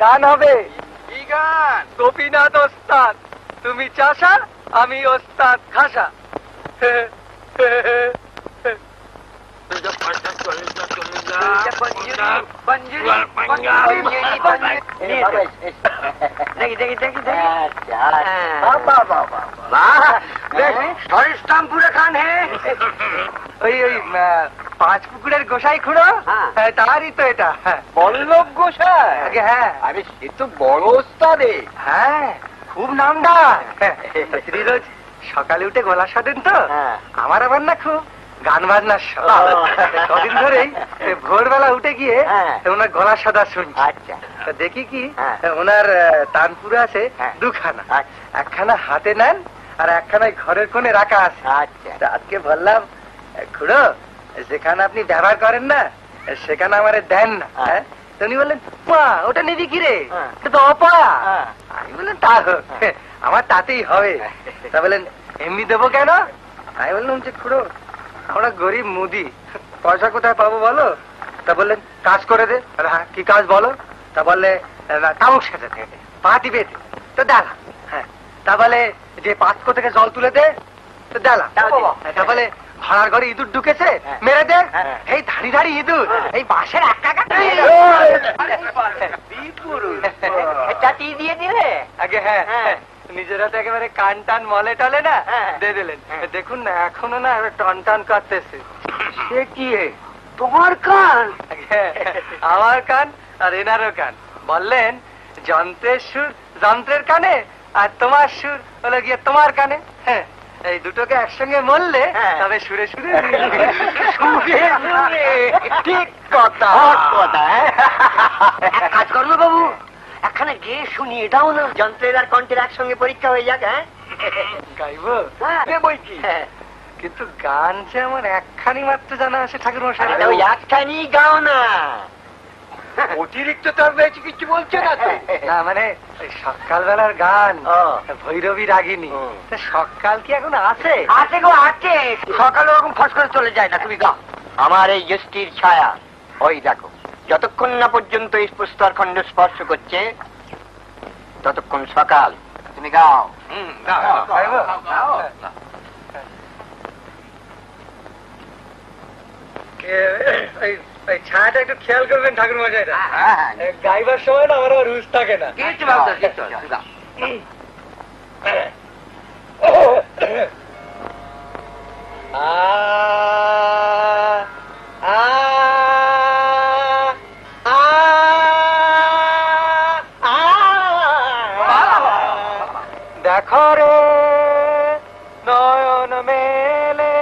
গান হবে। কি গান? গোপীনাথ ওস্তাদ, তুমি চাষা, আমি ওস্তাদ খাসা। হরিশ্রামপুরে খান হে ওই 5 পুকুরের গোসাই খুঁড়ো, তারই তো এটা। বল্লভ গোসাই? হ্যাঁ। আরে সে তো বড় ওস্তাদ। হ্যাঁ, খুব নামডাক। রোজ সকালে উঠে গলা সাধেন তো। আমার আবার না খুব গান বাজনার শখ। কদিন ধরেই ভোরবেলা উঠে গিয়ে ওনার গলা সাদা শুনছি। আচ্ছা, দেখি কি ওনার তানপুরা আছে দুখানা, একখানা হাতে নেন আর একখানা ঘরের কোণে রাখা আছে। আচ্ছা, আজকে বললাম খুড়ো যেখানে আপনি ব্যবহার করেন না সেখানে আমারে দেন না। উনি বললেন পা ওটা নিবি কি রে, তো অপয়া। আমি বললেন তা হোক, আমার তাতেই হবে। তা বললেন এমনি দেবো কেন? আমি বললাম যে খুড়ো আমরা গরিব মুদি, পয়সা কোথায় পাবো বলো? তা বললেন কাজ করে দে। হ্যাঁ, কি কাজ বলো? তা বললে তামুক সেজে দে, পা টিপে দে। তো দেলা। হ্যাঁ, তা বলে যে পাঁচকো থেকে জল তুলে দে। তো দেলা। তা বলে ভাড়ার ঘরে ইঁদুর ঢুকেছে, মেরে দে। এই ধাড়ি ধাড়ি ইঁদুর, এই বাঁশের একটা দিয়ে দিলে আগে। হ্যাঁ, নিজের হাতে একেবারে কান টান মলে টলে না দিয়ে দিলেন। দেখুন না এখনো না টান টান কাটতেছে। সে কি তোমার কান? আমার কান আর এনারও কান। বললেন যন্ত্রের সুর যন্ত্রের কানে আর তোমার সুর হলো গিয়ে তোমার কানে। হ্যাঁ, এই দুটোকে একসঙ্গে মরলে তবে সুরে সুরে। ঠিক কথা। কাজ করলো বাবু, একখানে গিয়ে শুনি এটাও না, যন্ত্রের আর কণ্ঠের একসঙ্গে পরীক্ষা হয়ে যাক। হ্যাঁ, গাইবো বই কি, কিন্তু গান যে আমার একখানি মাত্র জানা আছে ঠাকুর মশাই। একখানি গাও না, অতিরিক্ত তার বেশি কিছু বলছে না তো। না মানে সকালবেলার গান ভৈরবী রাগিনী, সকাল কি এখন আছে? আছে গো আছে, সকালে ওরকম ফস করে চলে যায় না। তুমি গাও আমার এই জ্যোষ্ঠীর ছায়া। ওই দেখো, যতক্ষণ না পর্যন্ত এই প্রস্তর খণ্ড স্পর্শ করছে ততক্ষণ সকাল। তুমি গাও। ছায়াটা একটু খেয়াল করবেন ঠাকুর মশাইটা, গাইবার সময় না আমার আবার হুঁশ থাকে না। দেখো রে নয়ন মেলে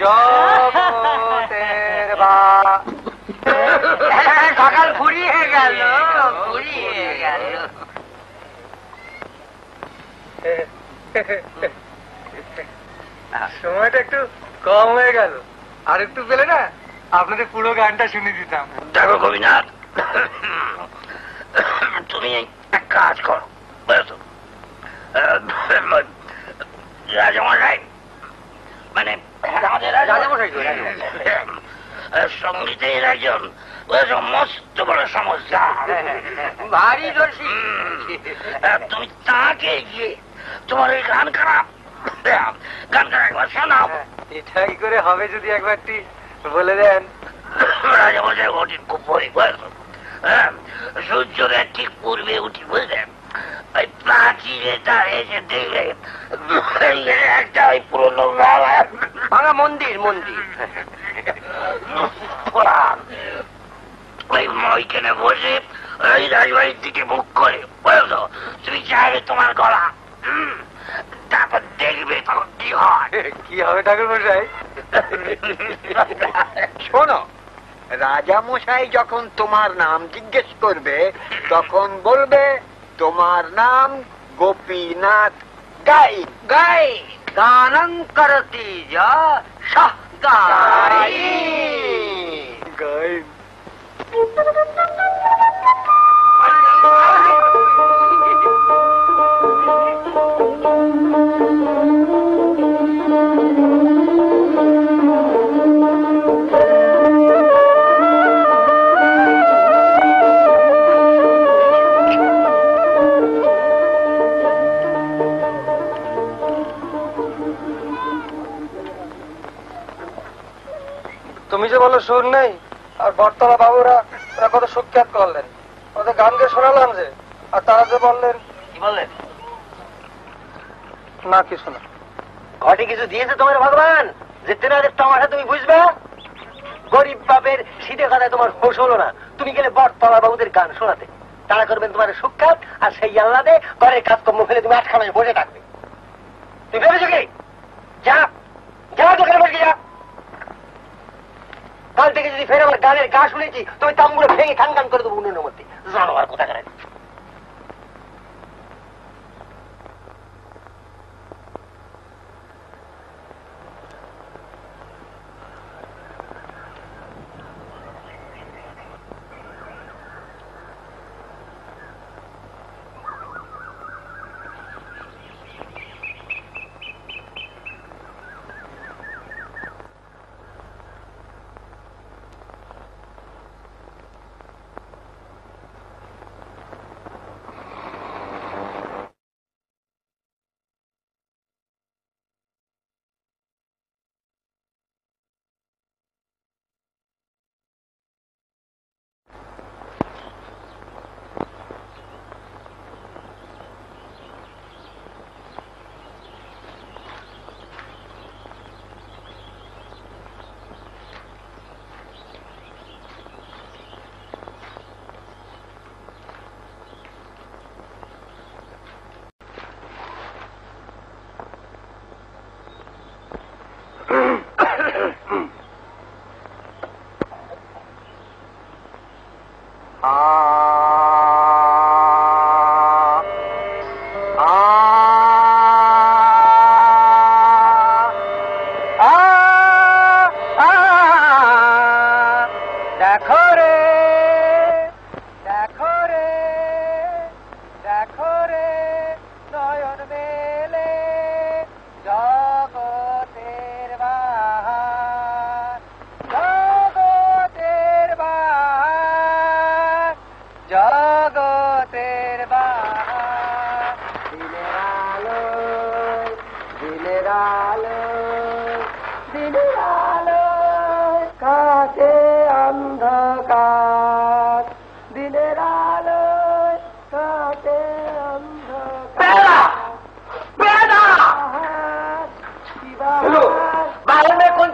জগতের সকাল ফুরিয়ে গেল, ফুরিয়ে গেল। সময়টা একটু কম হয়ে গেল, আর একটু পেলে না আপনাদের পুরো গানটা শুনে দিতাম। দেখো গোপীনাথ, তুমি এক কাজ করো, বুঝেছো? রাজামশাই মানে আমাদের সঙ্গীতের একজন মস্ত বড় সমস্যা, ভারী দর্শী। তুমি তাকে গিয়ে তোমার ওই গান খারাপ একবার শোনাও। এটা কি করে হবে যদি একবারটি বলে দেন? রাজামশাই ওটির খুব ভয়, বুঝেছো? সূর্যের ঠিক পূর্বে উঠি, বুঝলেন? ওই প্রাচীরে দাঁড়িয়ে এসে দেখলে একটা ওই পুরোনো ভাঙা মন্দির ওই ওইখানে বসে ওই রাজবাড়ির দিকে মুখ করে, বুঝলো? তুমি চাইবে তোমার গলা, তারপর দেখবে তখন কি হয়। কি হবে ঠাকুর মশাই? শোনো, রাজা মশাই যখন তোমার নাম জিজ্ঞেস করবে তখন বলবে তোমার নাম গোপীনাথ গাই। গাই গানং করতি যা শাহ গাই গাই। তুমি যে বলো সুর নেই, আর বটতলা বাবুরা ওরা কত সুখ্যাত করলেন, ওদের গান গিয়ে শোনালাম যে, আর তারা যে বললেন। কি বললেন? না কিছু না। ঘটে কিছু দিয়েছে তোমার ভগবান যে তেনাদের তামাশা তুমি বুঝবে? গরিব বাপের শীতে খাতায় তোমার হোশ হলো না, তুমি গেলে বটতলা বাবুদের গান শোনাতে। তারা করবেন তোমার সুখ্যাত, আর সেই আল্লাদে ঘরের কাজকর্ম ফেলে তুমি আটখানায় বসে থাকবে। তুমি ভেবেছো কি? যা যা, দোকানে বসে যা। কাল থেকে যদি ফের আমার গানের গা শুনেছি, তুমি তাম্বুরে ভেঙে খান খান করে দেবো উনুনের মধ্যে। জানো আর কোথা করে।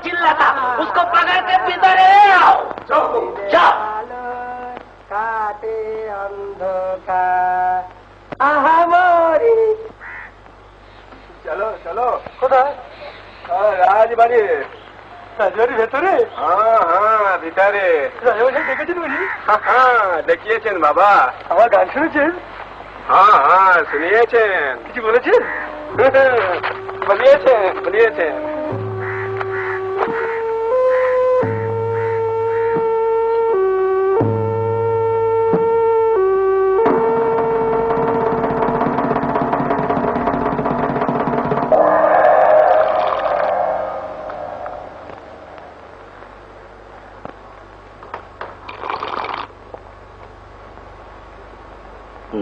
चिल्लाता, उसको पकड़ के भीतर आओ। जाओ। काटे अंधकार आहामरी। চলো চলো। কোথায়? রাজবাড়ি। রাজবাড়ির ভেতরে? হ্যাঁ হ্যাঁ ভিতরে। রাজমশাই দেখেছেন উনি? হ্যাঁ দেখিয়েছেন বাবা। আমার গান শুনেছেন? হ্যাঁ হ্যাঁ শুনিয়েছেন। কিছু বলেছেন? বলিয়েছেন বলিয়েছেন।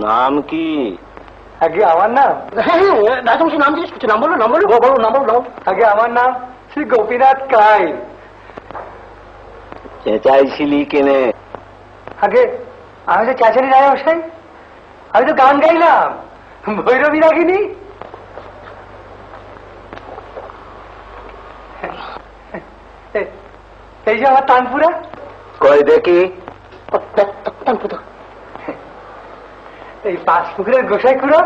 নাম কি? আগে আমার নাম? হ্যাঁ রাজমশাই নাম জিজ্ঞেস করছে। নাম বলো নাম বলো বলো নাম বলো। আগে আমার নাম শ্রী গোপীনাথ কাই। চেঁচাইছিলি কেনে? আগে আমি তো চাচারি রাজমশাই, আমি তো গান গাইলাম, ভৈরবী রাখিনি। এই যে আমার তানপুরা। কই দেখি। এই 5 পুকুরের গোসাই খুঁড়ো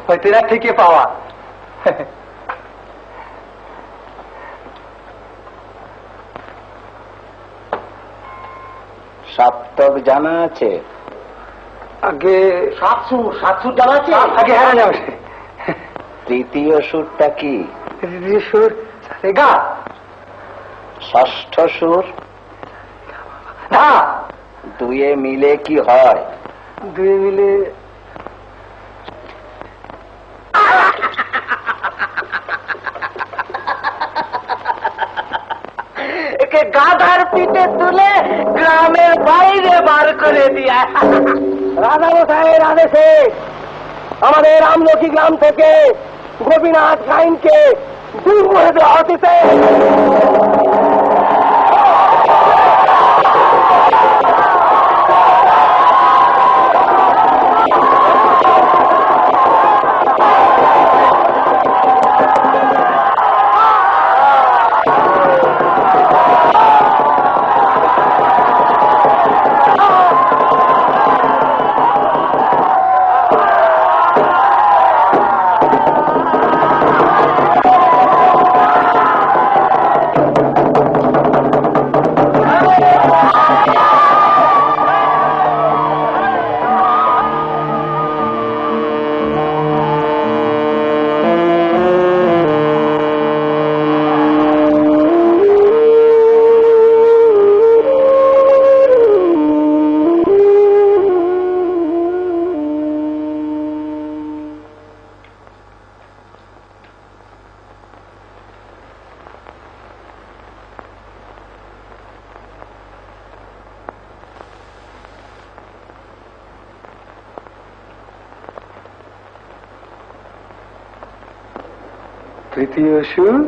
ওই তেরা থেকে পাওয়া। সপ্তক জানা আছে? আগে সাতসুর জানা আছে? আগে হ্যাঁ রাজমশাই। তৃতীয় সুরটা কি? তৃতীয় সুর গা। ষষ্ঠ সুর? না। দুয়ে মিলে কি হয়? দুয়ে মিলে একে গাধার পিঠে তুলে গ্রামের বাইরে বার করে দিয়া। রাজামশাইয়ের আদেশে আমাদের আমলকি গ্রাম থেকে গোপীনাথ গাইনকে দূর করে দেওয়া হতেছে। তৃতীয় সুর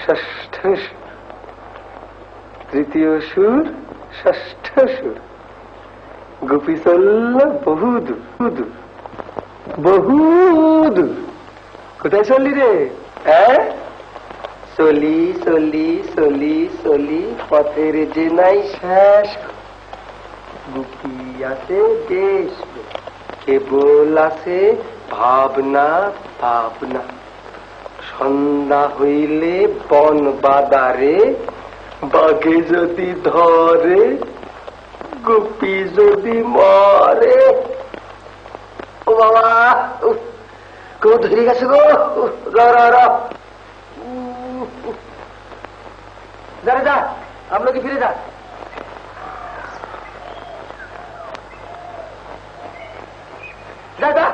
ষষ্ঠ সুর, তৃতীয় সুর ষষ্ঠ সুর। গোপী চলল বহুদূর দূর বহুদূর। কোথায় চললি রে? চলি চলি চলি চলি পথের যে নাই শেষ। গোপী আছে দেশ, কেবল আছে ভাবনা ভাবনা। সন্ধ্যা হইলে বন বাদারে, বাঘে যদি ধরে, গোপী যদি মরে। ও বাবা কেউ ধরে গেছে গো। যা আমরা কি ফিরে যা। যা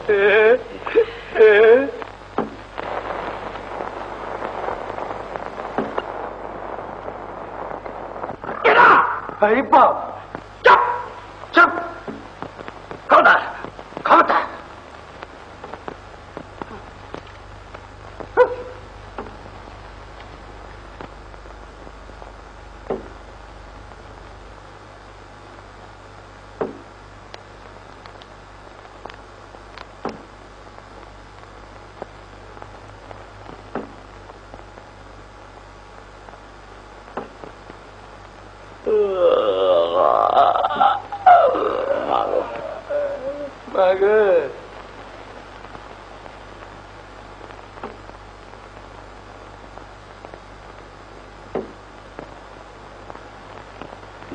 अरे बाप, चुप चुप, खबरदार खबरदार।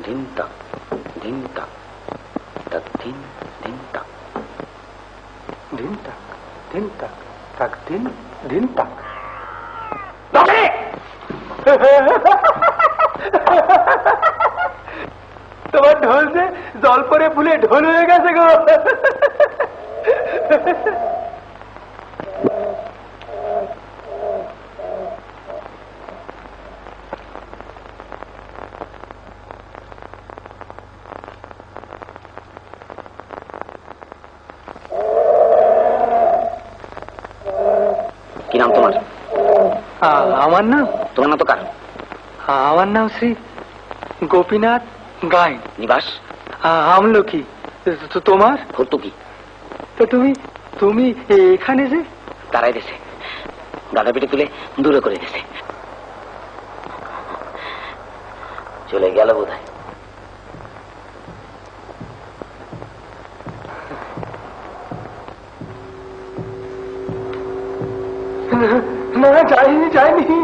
धिन तक धिन तक तक धिन धिन तक धिन तक धिन तक तक धिन धिन तक। তোমার ঢোল যে জল পরে ফুলে ঢোল হয়ে গেছে গো। কি নাম তোমার? আমার নাম? তোমার নাম তো কার? আমার নাম শ্রী গোপীনাথ গাইন। নিবাস? আমলকি। তোমার? ভর্তুকি। তো তুমি তুমি এখানে যে? তারাই দেশে গাদা পিঠে তুলে দূরে করে দিছে। চলে গেল বোধহয়। না যাইনি যাইনি।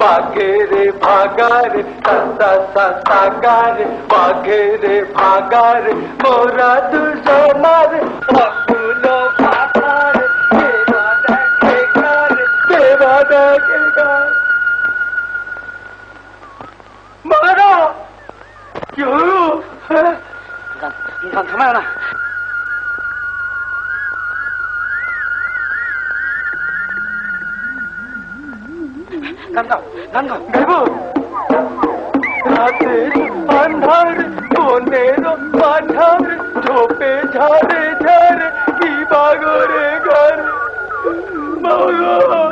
বাঘেরে ভাগার সাগার বাঘেরে ভাগার মোরা দুজনার অকুল ভাগার দেবা দেখে গার দেবা দেখে গার। মারা কি হলো? থামায় না। রাতের আন্ধার বনের মাঝার ঝোপে ঝাড়ে ঝাড়ে কি বাগরে ঘর বাবা।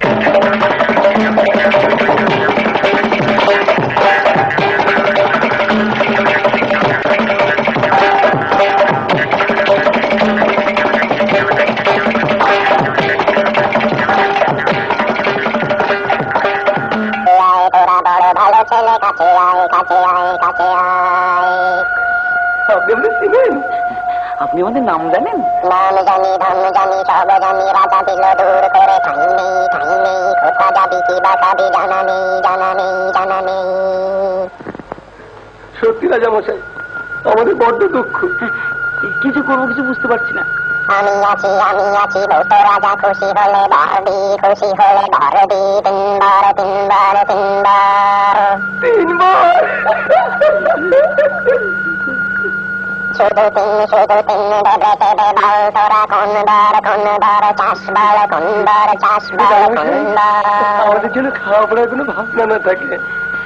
Thank you. আপনি আমাদের নাম জানেন? নাম জানি, ধন জানি, সব জানি, রাজা দিল দূর করে, ঠাই নেই, ঠাই নেই, কোথা যাবি কি বা খাবি, জানা নেই, জানা নেই, জানা নেই। সত্যি রাজা মশাই, আমাদের বড্ড দুঃখ, কিছু করবো কিছু বুঝতে পারছি না। আমি আছি, বৌত রাজা খুশি হলে বারবি, খুশি হলে বারবি, তিনবার, তিনবার, তিনবার, তিনবার। শুধু তিন দেবে দেবে বল তোরা, কোনবার, কোনবার চাষ বল, কোনবার চাষ বল, কোনবার। আমাদের জন্য খাওয়া পড়ার কোনো ভাবনা না থাকে।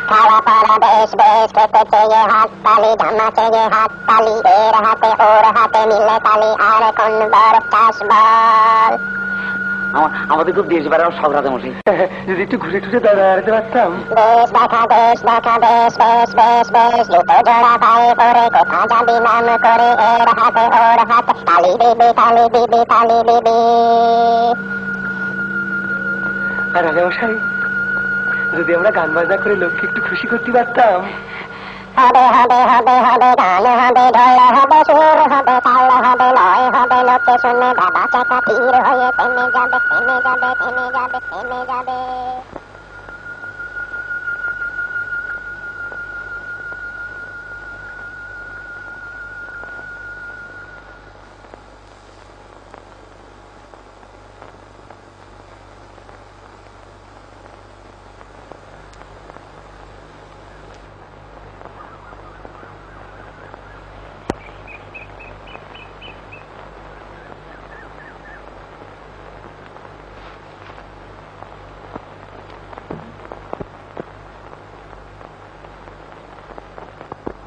খাওয়া পড়া বেশ বেশ, খেতে চেয়ে হাত তালি, জামা চেয়ে হাত তালি, এর হাতে ওর হাতে মিলে তালি, আর কোনবার চাষ বল। আমাদের খুব দেশ বেড়াও সব রাজা মশাই, যদি একটু ঘুরে ঘুরে দাঁড়াতে পারতাম। দেশ দেখা, দেশ দেখা, বেশ বেশ বেশ বেশ, জুতো জোড়া পায়ে পরে, কোথা যাবি নাম করে, এর হাতে ওর হাতে তালি দিবি, তালি দিবি, তালি দিবি। আর রাজা মশাই, যদি আমরা গান বাজনা করে লোককে একটু খুশি করতে পারতাম। হবে হবে হবে হবে, গান হবে, ঢোল হবে, সুর হবে, তাল হবে, লয় হবে, লোকে শুনে বাবা চাকা তীর হয়ে থেমে যাবে, থেমে যাবে, থেমে যাবে, থেমে যাবে।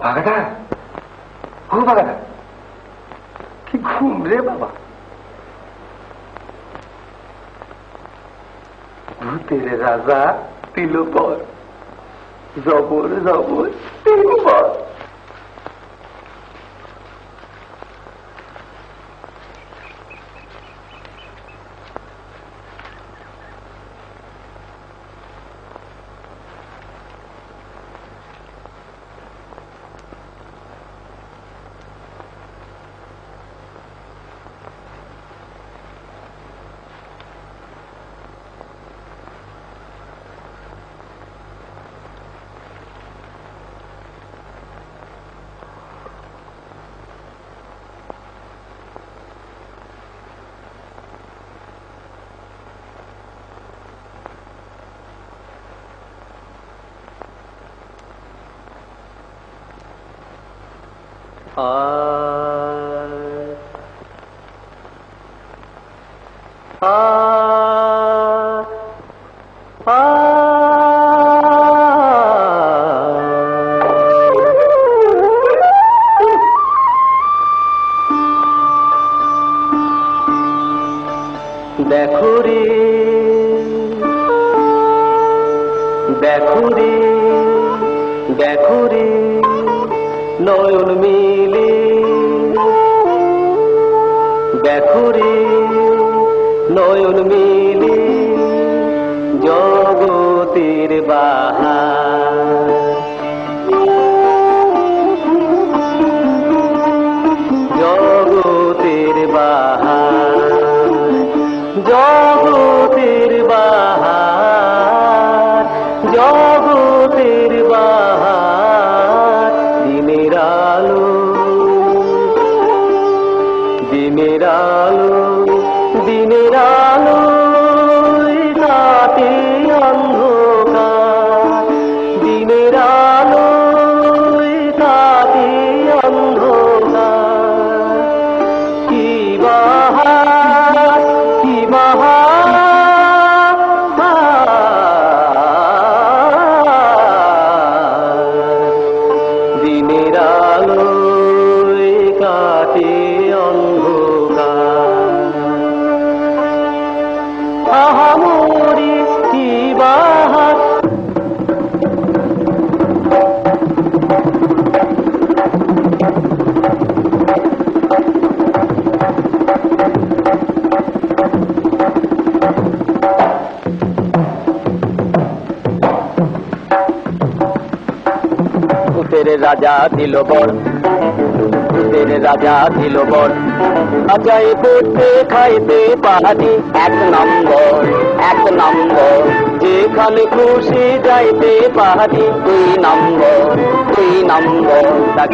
বাগাটা, ও বাগাটা, কি ঘুম রে বাবা। ভূতের রাজা দিল পর, জবর জবর তিনবার। দেখো রে, দেখো রে, দেখো রে, নয়ন মিলে, দেখো রে, নয়ন মিলে, জগতের বাহার। জগতের বাহার, জগতের বাহার, জগতের বাহার। দিনের আলো, দিনের আলো, দিনের আলো, রাতে অন্ধকার। ভূতের রাজা দিল বর, ভূতের রাজা দিল বর। আজাই পড়তে খাইতে পারি 1 নম্বর, 1 নম্বর। যেখানে খুশি যাইতে পারি 2 নম্বর, 2 নম্বর।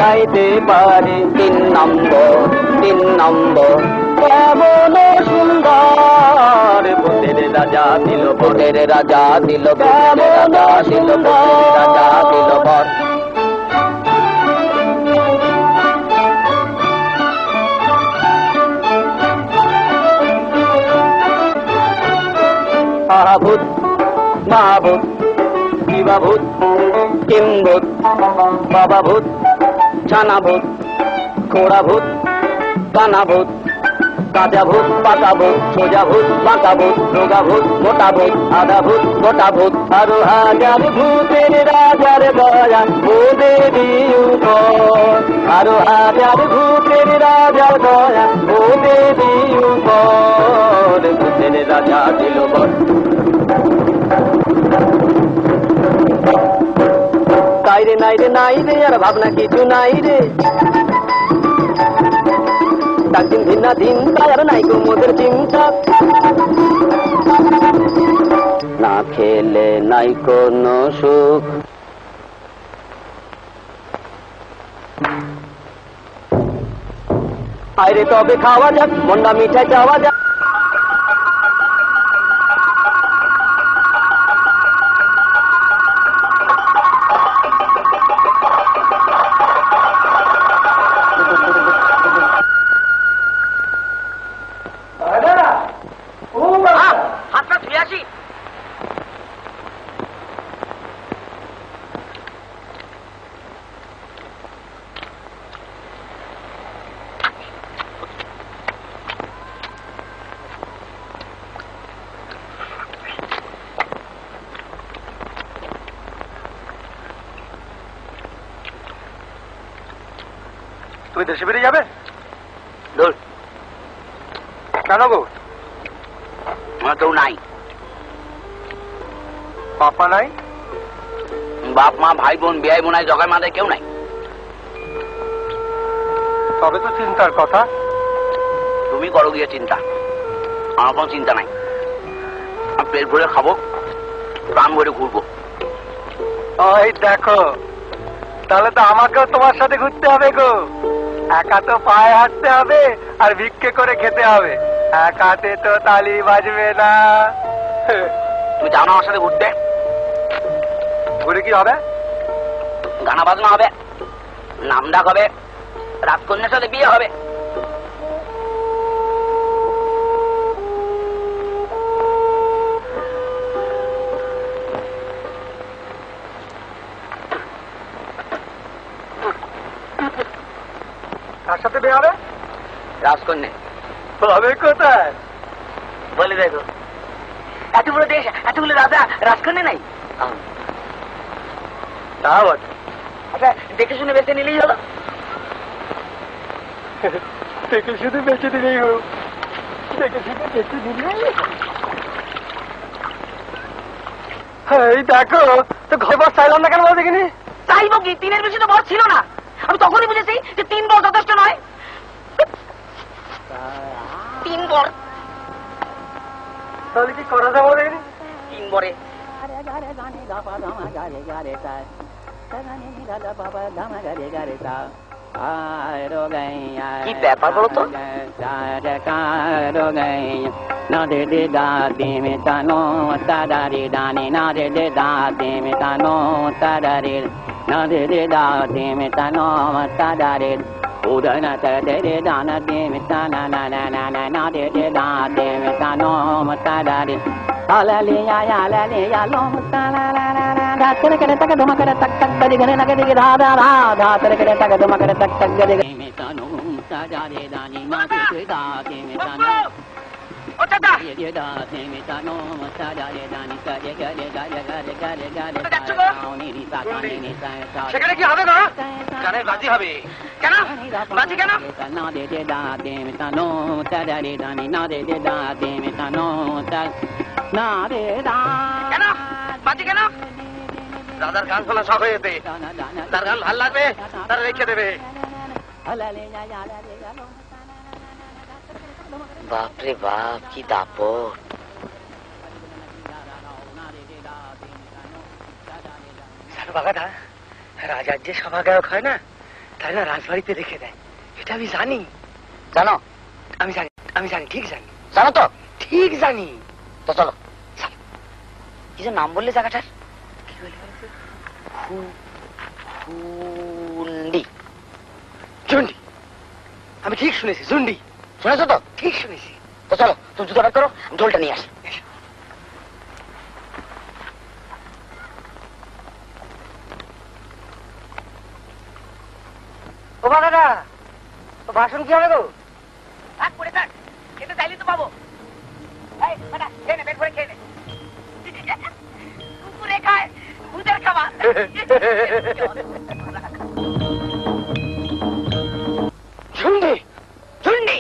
গাইতে পারি 3 নম্বর, 3 নম্বর। কেমন সুন্দর ভূতের রাজা দিল, ভূতের রাজা দিল, ভূতের রাজা দিল, ভূতের রাজা দিল বর। ভূত মহাভূত শিবাভূত কিম্ভূত বাবা ভূত ছানা ভূত খোড়া ভূত কানা ভূত কাঁচা ভূত পাকা ভূত সোজা ভূত বাঁকা ভূত রোগা ভূত মোটা ভূত আধা ভূত গোটা ভূত আরো হাজার ভূতের রাজার দয়া ও দেবী উপর, আরো হাজার ভূতের রাজার দয়া ও দেবী উপর। ভূতের রাজা দিল বর। তাই রে নাই রে নাই রে আর ভাবনা কিছু নাই রে, দিন দিন না দিন তাই আর নাই মোদের চিন্তা, না খেলে নাই কোনো সুখ। আইরে তবে খাওয়া যাক মন্ডা মিঠাই যাওয়া যাক। তুমি দেশে বেরিয়ে যাবে? দূর কেন গো? আমার কেউ নাই, পাপা নাই, বাপ মা ভাই বোন বিয়াই বোনাই জগাই মাথায় কেউ নাই। তবে তো চিন্তার কথা। তুমি করো গিয়ে চিন্তা, আমার কোনো চিন্তা নাই। আমি পেট ভরে খাবো, প্রাণ ভরে ঘুরবো। ওই দেখো, তাহলে তো আমাকেও তোমার সাথে ঘুরতে হবে গো। একা তো পায়ে হাঁটতে হবে আর ভিক্ষে করে খেতে হবে, একাতে তো তালি বাজবে না। তুমি যাও না আমার সাথে ঘুরতে? ঘুরে কি হবে? গানা বাজনা হবে, নাম ডাক হবে, রাজকন্যার সাথে বিয়ে হবে। কার সাথে বিয়ে হবে? রাজকন্যা হবে কোথায়? বলে দেখো, এত বড় দেশ, এতগুলো রাজা, রাজকন্যা নাই। তা বটে। আচ্ছা দেখে শুনে বেছে নিলেই হলো। দেখে শুধু বেঁচে দিলেই হোক, দেখে শুধু বেঁচে দিলেই। এই দেখো তো ঘর বর চাইলাম না কেন বল দেখিনি? চাইবো কি, 3-এর বেশি তো বর ছিল না। আমি তখনই বুঝেছি যে 3 বর যথেষ্ট নয়। 3 বর তাহলে কি করা যাবে দেখিনি? 3 বরে কি ব্যাপার বলো তো? না দে দে দা দে মে তানো তারা রে দানে, না দে দে দা দে মে তানো তারা রে, না দে দে দা দে মে তানো তারা রে। উদয় না তারা দে রে দানা দে মে তানা না না না না, না দে দে দা দে মে তানো তারা রে। আলালিয়া আলালিয়া লোম তারা রা রা রা, ধা করে করে টাকা ধমা করে টাক টাক করে গনে লাগে দিকে ধা ধা ধা, ধা করে করে টাকা ধমা করে টাক টাক করে মে তানো তারা রে দানি, না দে দে দা দে মে তানো ও চাচা, ये दाते में तानो मसाला रे दानी करे करे गाले गाले गाले गाले तानी नी तानी नी ता। সেখানে কি হবে গো? গানের বাজি হবে কেন? বাজি কেন? ना दे दे दाते में तानो तारा रे दानी, ना दे दे दाते में तानो ता, ना दे दा কেন বাজি কেন? রাধার গান শোনা শখ হয়েছে, তার গান ভাল লাগবে, তার রেখে দেবে। বাপরে বাপ, কি দাপট! বাগাদা, রাজার যে সভা গায়ক হয় না, তাই না রাজবাড়িতে রেখে দেয়, এটা আমি জানি। জানো? আমি জানি, আমি জানি, ঠিক জানি। জানো তো? ঠিক জানি। তো চলো। কি যে নাম বললে জায়গাটার? হুন্ডি। জুন্ডি। আমি ঠিক শুনেছি, জুন্ডি। শুনেছো তো? ঠিক শুনেছি। তো চলো, তুমি জুতো বের করো, ঢোলটা নিয়ে আসি। ও বাগাদা, বাসন কি হবে গো? থাক পড়ে থাক, খেতে চাইলে তো পাবো। খেয়ে নে, পেট ভরে খেয়ে নে। কুকুরে খায় ভূতের খাবার। ঝুন্ডি, ঝুন্ডি।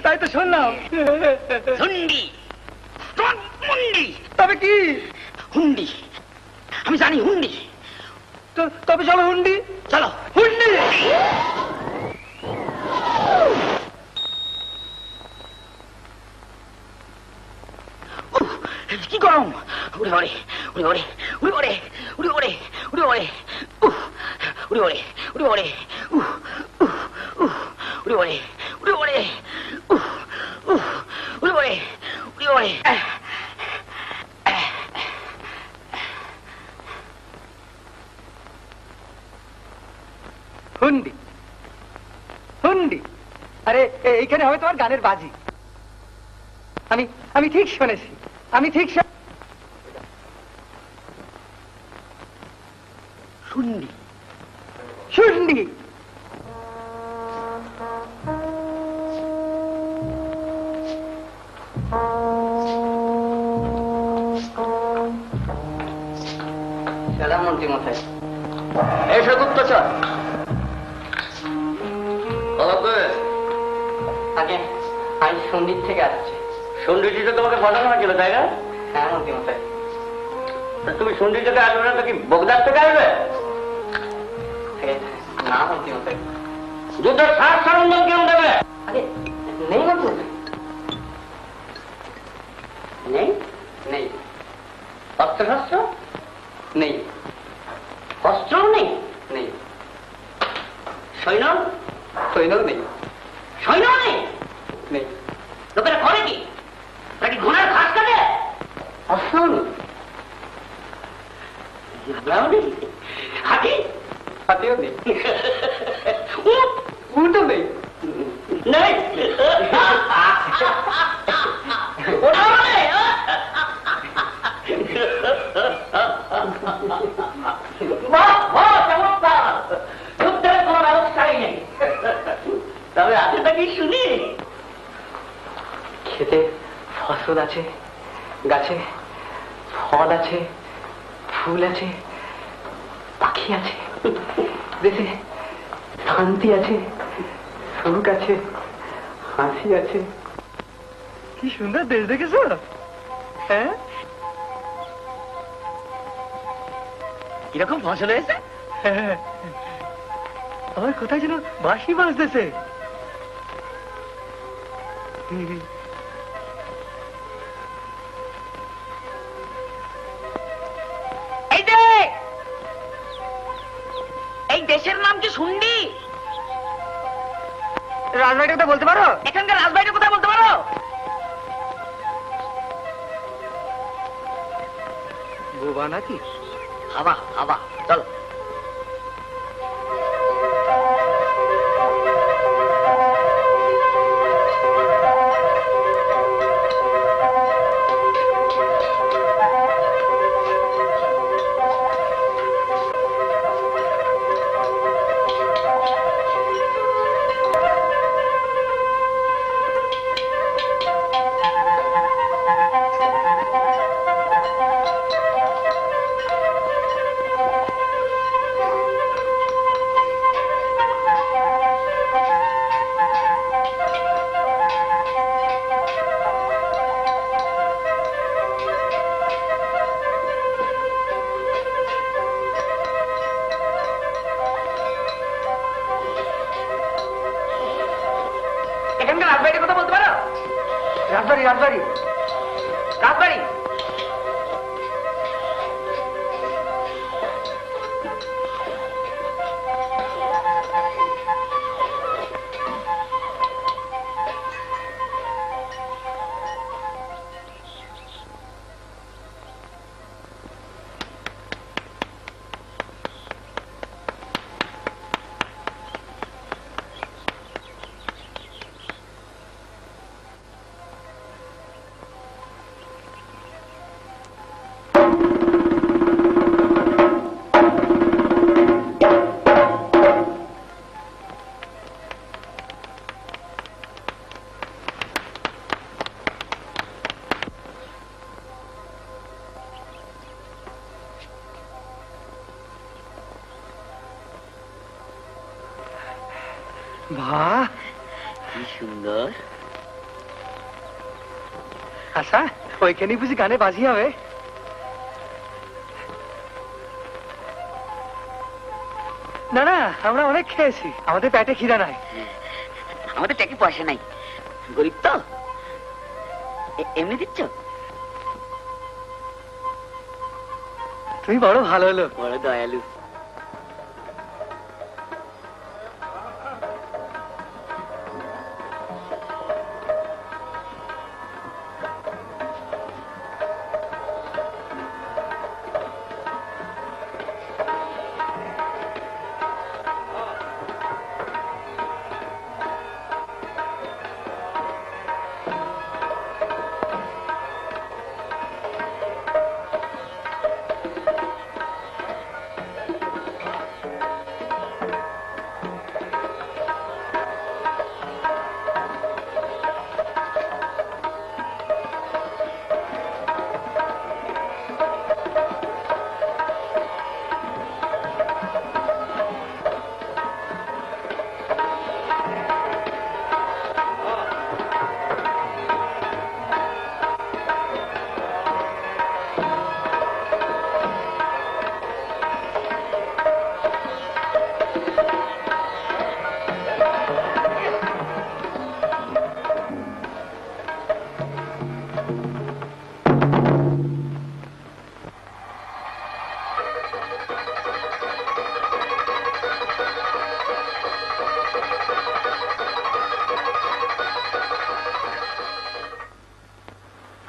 তাই তো শুনলাম। হুন্ডি, মুন্ডি। তবে কি? হুন্ডি, আমি জানি হুন্ডি। তবে চলো হুন্ডি। চলো হুন্ডি। কি গরম! উড়ে ওড়ে, উড়ে ওড়ে, উড়ে ওড়ে, উড়ে ওড়ে, উড়ে ওড়ে, উড়ে ওড়ে, উড়ে ওড়ে, উড়ে ওড়ে, উড়ে ওড়ে, উড়ে ওড়ে, উড়ে ওড়ে। হুন্ডি, হুন্ডি। আরে এইখানে হবে তোমার গানের বাজি। আমি ঠিক শুনেছি, আমি ঠিক হুন্ডি, শুন্ডি। মন্ত্রী মশাই, এসে গুপ্তচর। আগে আমি সন্দ্বীপ থেকে আসছি। সন্ধ্যে তোমাকে পাঠানো হয়েছিল, তাই না? হ্যাঁ মন্ত্রী মশাই। তুমি সন্ধ্যে থেকে আসবে না তো কি বগদার থেকে আসবে? না মন্ত্রী মশাই। যুদ্ধের সার সরঞ্জাম কেউ দেবে? আরে নেই মন্ত্রী মশাই। নেই? নেই। অস্ত্রশস্ত্র নেই। অস্ত্রও নেই? নেই। সৈন্য? সৈন্যও নেই। সৈন্য নেই? নেই। লোকেরা করে কি? নাকি ঘোড়ার ঘাস কাটে? অস্ত্রও নেই। হাতি? হাতিও নেই। উট? উটও নেই। নেই? ওটাও নেই? বাহ, বাহ, চমৎকার! যুদ্ধের কোনো ব্যবস্থাই নেই। তবে আছেটা কি শুনি? খেতে ফসল আছে, গাছে ফল আছে, ফুল আছে, পাখি আছে, দেশে শান্তি আছে, সুখ আছে, হাসি আছে। কি সুন্দর দেশ দেখেছো? হ্যাঁ, কিরকম ফসল হয়েছে? হ্যাঁ। আমার কোথায় যেন বাঁশি বাজতেছে। এই যে, এই দেশের নাম কি শুন্ডি? রাজবাড়ির কথা বলতে পারো? এখানকার রাজবাড়ির কথা বলতে পারো? বোবা নাকি? হাবা হাবা, চলো। রাজবাড়ি রাজবাড়ি রাজবাড়ি। বাহ কি সুন্দর। আচ্ছা ওইখানে বুঝি গানে বাজি হবে? না না আমরা অনেক খেয়েছি, আমাদের পেটে খিদা নাই। আমাদের টাকা পয়সা নাই, গরিব তো। এমনি দিচ্ছ? তুমি বড় ভালো লোক, বড় দয়ালু।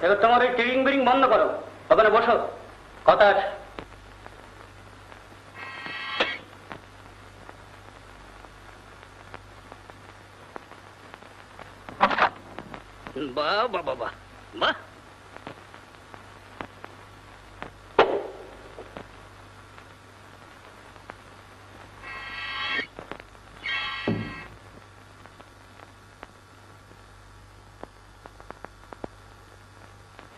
এবার তোমার ওই টিরিং বিরিং বন্ধ করো, ওখানে বসো, কথা আছে। বাহ বাহ বাহ বাহ,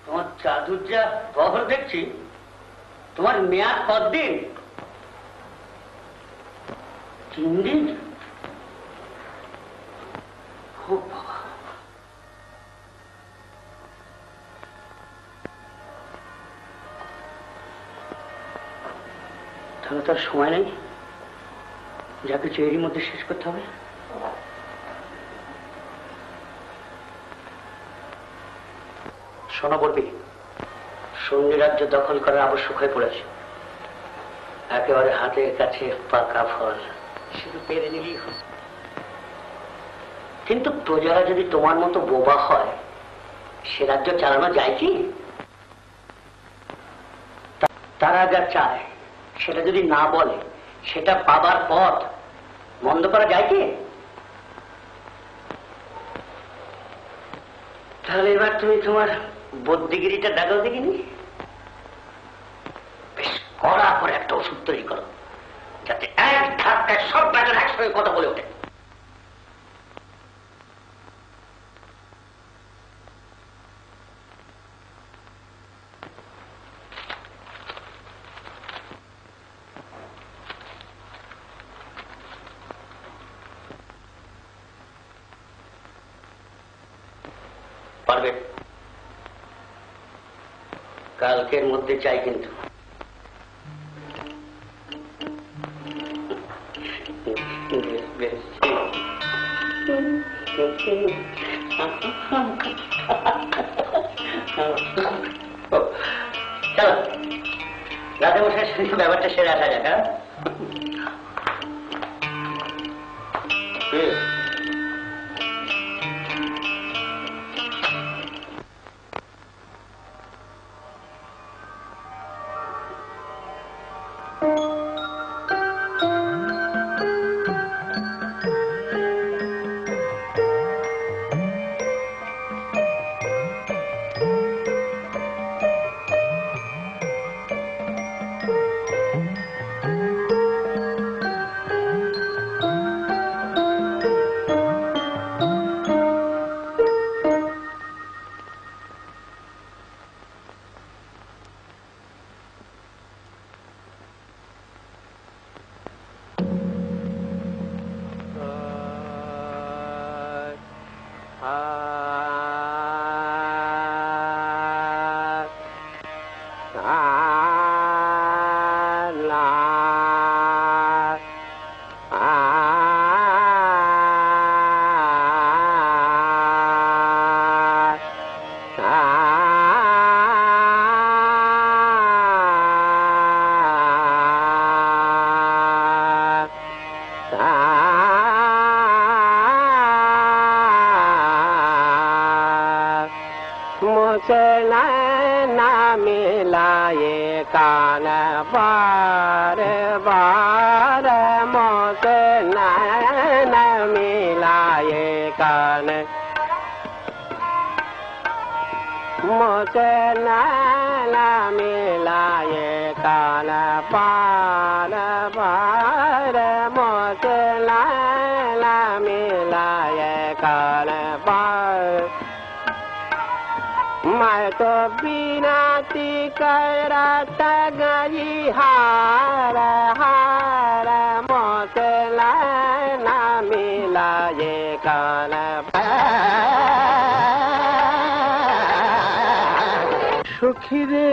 তোমার জাদুর যা বহর দেখছি, তোমার মেয়াদ কতদিন? 3 দিন? ও বাবা, তাহলে তার সময় নেই, যা কিছু এরই মধ্যে শেষ করতে হবে। শোনো বলবি, সন্ধি রাজ্য দখল করার আবশ্যক হয়ে পড়েছে। একেবারে হাতের কাছে পাকা ফল, শুধু পেরে নিলেই হয়। কিন্তু প্রজারা যদি তোমার মতো বোবা হয়, সে রাজ্য চালানো যায় কি? তারা যা চায় সেটা যদি না বলে, সেটা পাবার পথ বন্ধ করা যায় কি? তাহলে এবার তুমি তোমার বুদ্ধিগিরিটা দেখাও দেখিনি। বেশ কড়া করে একটা ওষুধ তৈরি করো, যাতে এক ধাক্কায় সব ব্যাটার একসঙ্গে কথা বলে ওঠে। পারবে? কালকের মধ্যে চাই কিন্তু। বেশ চলো রাতে বসে ব্যাপারটা সেরে আসা যাক। হ্যাঁ मैं तो बिनाती करत गई हार हार मोसे ना मिला ये कान सुखी रे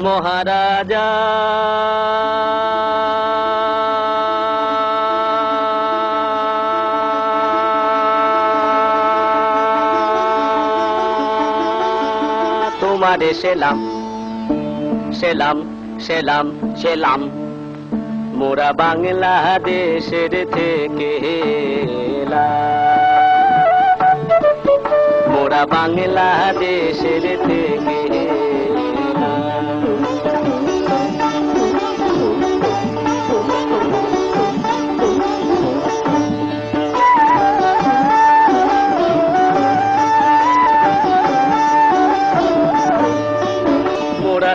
महाराजा तुम्हारे सेलाम सेलाम सेलाम सेलाम मोरा बांग्लादेशेर थेके मोरा बांग्लादेशेर थेके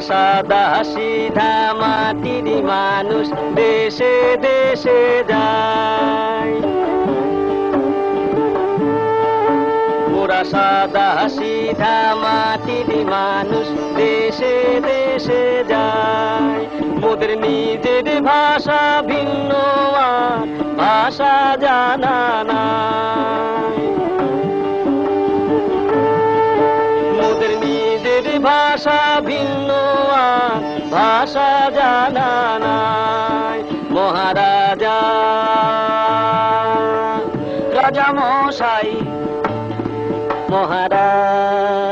সাদা সিধা মাটির মানুষ দেশে দেশে যায় মোরা সাদা সিধা মাটির মানুষ দেশে দেশে যায়। মোদের নিজের ভাষা ভিন্ন আর ভাষা জানা নাই। মোদের নিজের ভাষা ভিন্ন আর ভাষা জানা নাই। মহারাজা রাজা মশাই মহারাজ,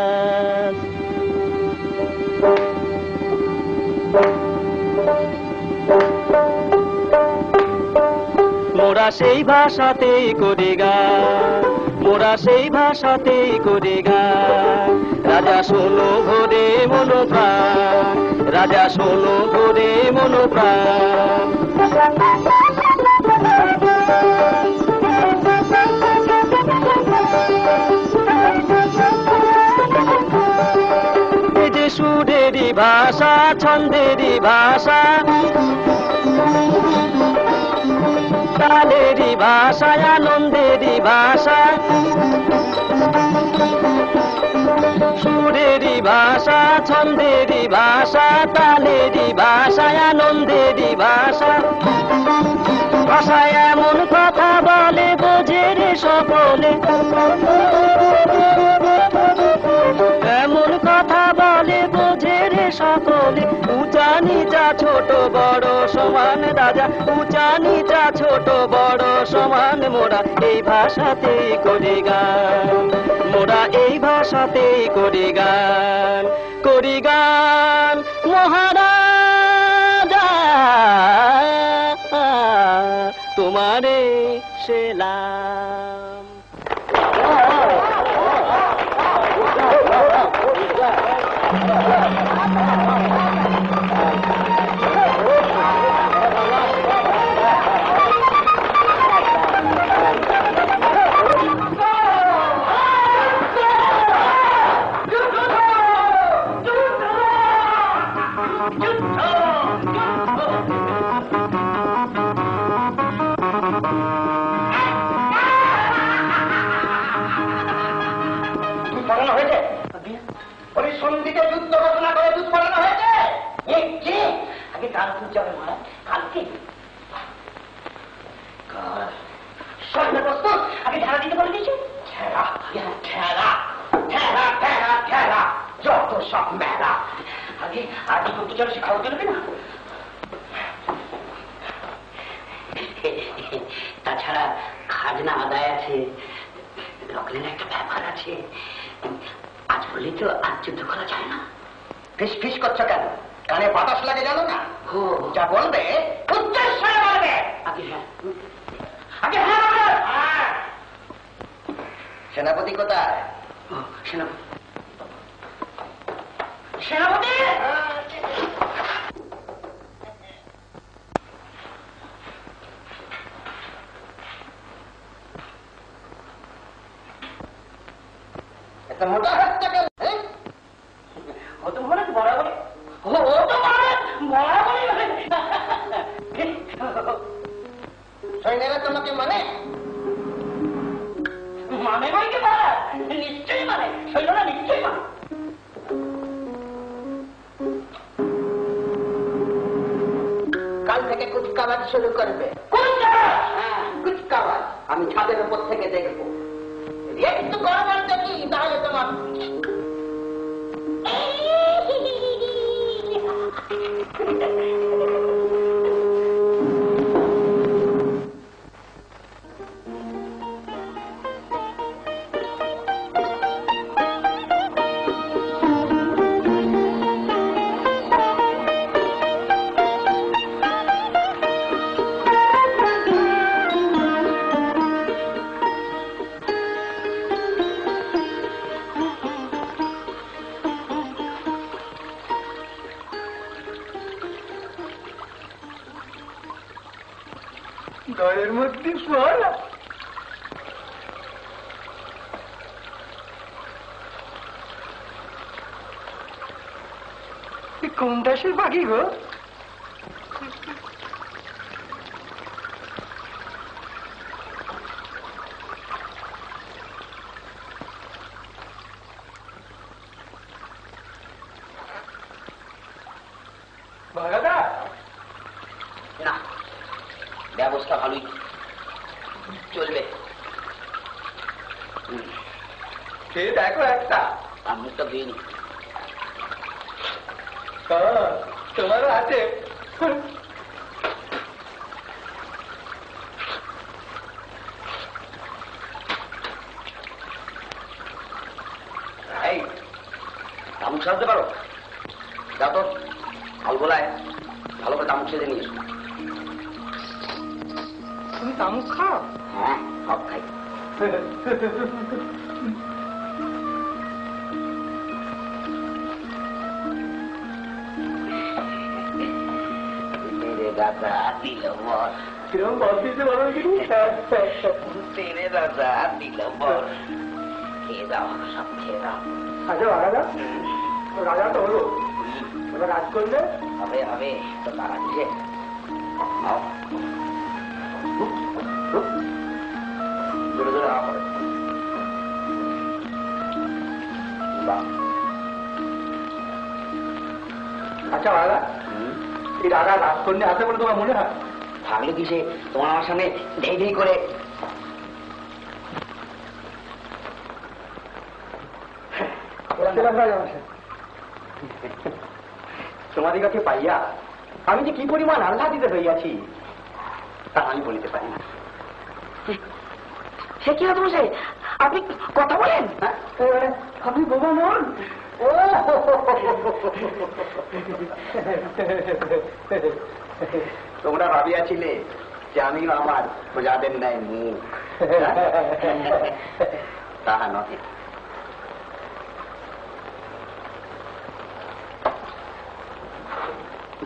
মোরা সেই ভাষাতেই করি গান, মোরা সেই ভাষাতেই করি গান। রাজা শোনো ভরে মনোপ্রাণ, রাজা শোনো ভরে মনোপ্রাণ। এই যে সুরেরই ভাষা, ছন্দেরই ভাষা, তালেরই ভাষা, আনন্দেরই ভাষা, সুরেরই ভাষা, ছন্দেরই ভাষা, তালেরই ভাষা, আনন্দেরই ভাষা। ভাষায় এমন কথা বলে বোঝে রে সকলে, এমন কথা বলে বোঝে রে সকলে। উঁচা নিচা ছোট বড় সমান রাজা, উঁচা নিচা ছোট বড় সমান। মোরা এই ভাষাতেই করি গান, মোরা এই ভাষাতেই করি গান, করি গান। মহারাজা তোমারে সেলাম। সন্ধিতে যুদ্ধ ঘোষণা করে দুধ পড়ানো হয়েছে। আগে কাল দুধ যাবে মহারাজ, কালকে সৈন্য প্রস্তুত, আগে ঢেলা দিতে বলে দিয়েছি। ঠেলা ঠেলা ঠেলা ঠেলা ঠেলা যত সব মেলা। আগে আগে করতে চলে সে খাওয়া চলবে না। তাছাড়া খাজনা আদায় আছে, লগ্নের একটা ব্যাপার আছে। আজ বললি তো আজ যুদ্ধ করা যায় না। ফিস ফিস করছো কেন? কানে বাতাস লাগে জানো না? যা বলবে উচ্চস্বরে বলবে। আগে হ্যাঁ, আগে হ্যাঁ। সেনাপতি কোথায়? সেনাপতি, সেনাপতি মোটা হচ্ছে কেন? ও তো মনে বরাবর, ও তো বরাবরই সৈন্যরা তোমাকে মানে মানে বই কি বলা? নিশ্চয়ই মানে, সৈন্যরা নিশ্চয়ই মানে। কাল থেকে কুচকাওয়াজ শুরু করবে। কুচকাওয়াজ আমি ছাদের উপর থেকে দেখবো। একটু গড়বড় দেখি, তাহলে তোমার গায়ের মধ্যে সোয়ালা কোন দেশের পাখি গো? মুখটা দিন। তোমারও আছে? তামুক সাজতে পারো? যা তো আলগোলায় ভালো করে তামুক সেজে নিয়ে। তুমি তামুক খাও? হ্যাঁ, সব খাই। দাদা দিল বর। কিরকম বল দিতে পারো কিন্তু? তেরে দাদা দিল বর। খেয়ে যাও, সব খেয়ে যাও। আচ্ছা রাজা, রাজা তো হলো, এবার রাজ করলে হবে হবে তো তারা দিছে। জোরে জোরে হাওয়া করে। আচ্ছা রাজা, এই রাজা রাজ করলে আসে বলে তোমার মনে হয়? থাকলে কি সে তোমার আমার সামনে ঢেই ঢেই করে তোমাদিগকে পাইয়া আমি যে কি পরিমাণ আহ্লাদিত হইয়াছি তা আমি বলিতে পারি না। সে কি হতো মশাই, আপনি কথা বলেন? আপনি বোবা মন? তোমরা ভাবিয়াছিলে যে আমিও আমার প্রজাদের ন্যায় মুখ, তাহা নহে।